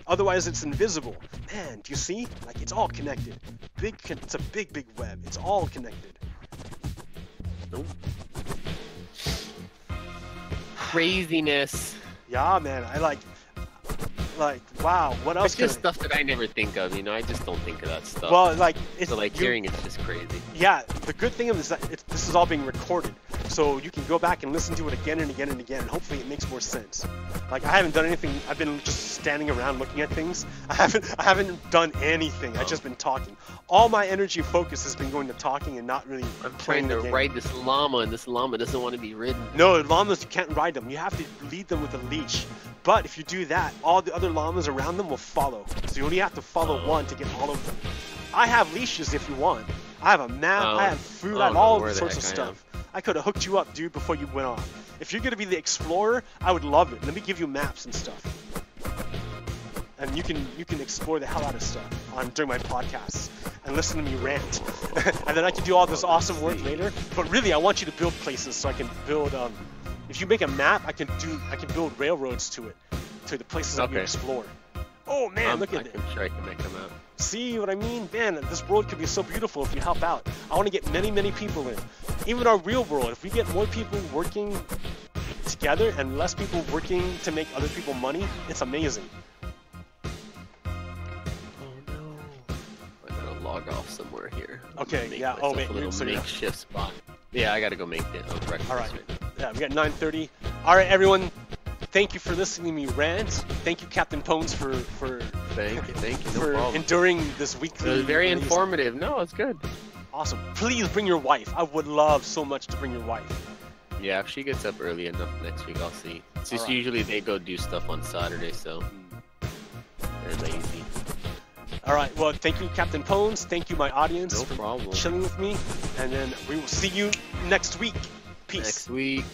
S1: Otherwise, it's invisible. Man, do you see? Like, it's all connected. It's a big web. It's all connected.
S2: Nope. Craziness.
S1: Yeah, man. I like, wow. What else?
S2: It's just stuff that I never think of. You know, I just don't think of that stuff.
S1: Well, like, it's
S2: so like hearing it's just crazy.
S1: Yeah. The good thing is that this is all being recorded, so you can go back and listen to it again and again and again, and hopefully it makes more sense. Like, I haven't done anything. I've been just standing around looking at things. I haven't done anything. I've just been talking. All my energy focus has been going to talking and not really
S2: I'm
S1: playing
S2: trying
S1: the
S2: to
S1: game.
S2: ride this llama, and this llama doesn't want to be ridden.
S1: No, llamas, you can't ride them. You have to lead them with a leash. But if you do that, all the other llamas around them will follow. So you only have to follow one to get all of them. I have leashes if you want. I have a map, I have food, I have all sorts of stuff. I could have hooked you up, dude, before you went off. If you're going to be the explorer, I would love it. Let me give you maps and stuff. And you can explore the hell out of stuff during my podcasts and listen to me rant. And then I can do all this awesome work later. But really, I want you to build places so I can build if you make a map, I can build railroads to it, to the places that you explore. Oh man, look at it.
S2: I'm sure I can make them out.
S1: See what I mean? Man, this world could be so beautiful if you help out. I want to get many people in. Even our real world, if we get more people working together and less people working to make other people money, it's amazing.
S2: Oh no. I gotta log off somewhere here.
S1: Okay, yeah. Oh wait,
S2: a little makeshift spot. Yeah, I gotta go make it.
S1: All right. Yeah, we got 9:30. All right, everyone. Thank you for listening to me rant. Thank you, Captain Pones, for
S2: thank you, no
S1: for
S2: problem.
S1: enduring this weekly.
S2: It was very
S1: release.
S2: informative. No, it's good.
S1: Awesome. Please bring your wife. I would love so much to bring your wife.
S2: Yeah, if she gets up early enough next week, I'll see. It's just usually they go do stuff on Saturday, so they're lazy.
S1: All right. Well, thank you, Captain Pones. Thank you, my audience,
S2: No
S1: for
S2: problem.
S1: chilling with me. And then we will see you next week. Peace.
S2: Next week.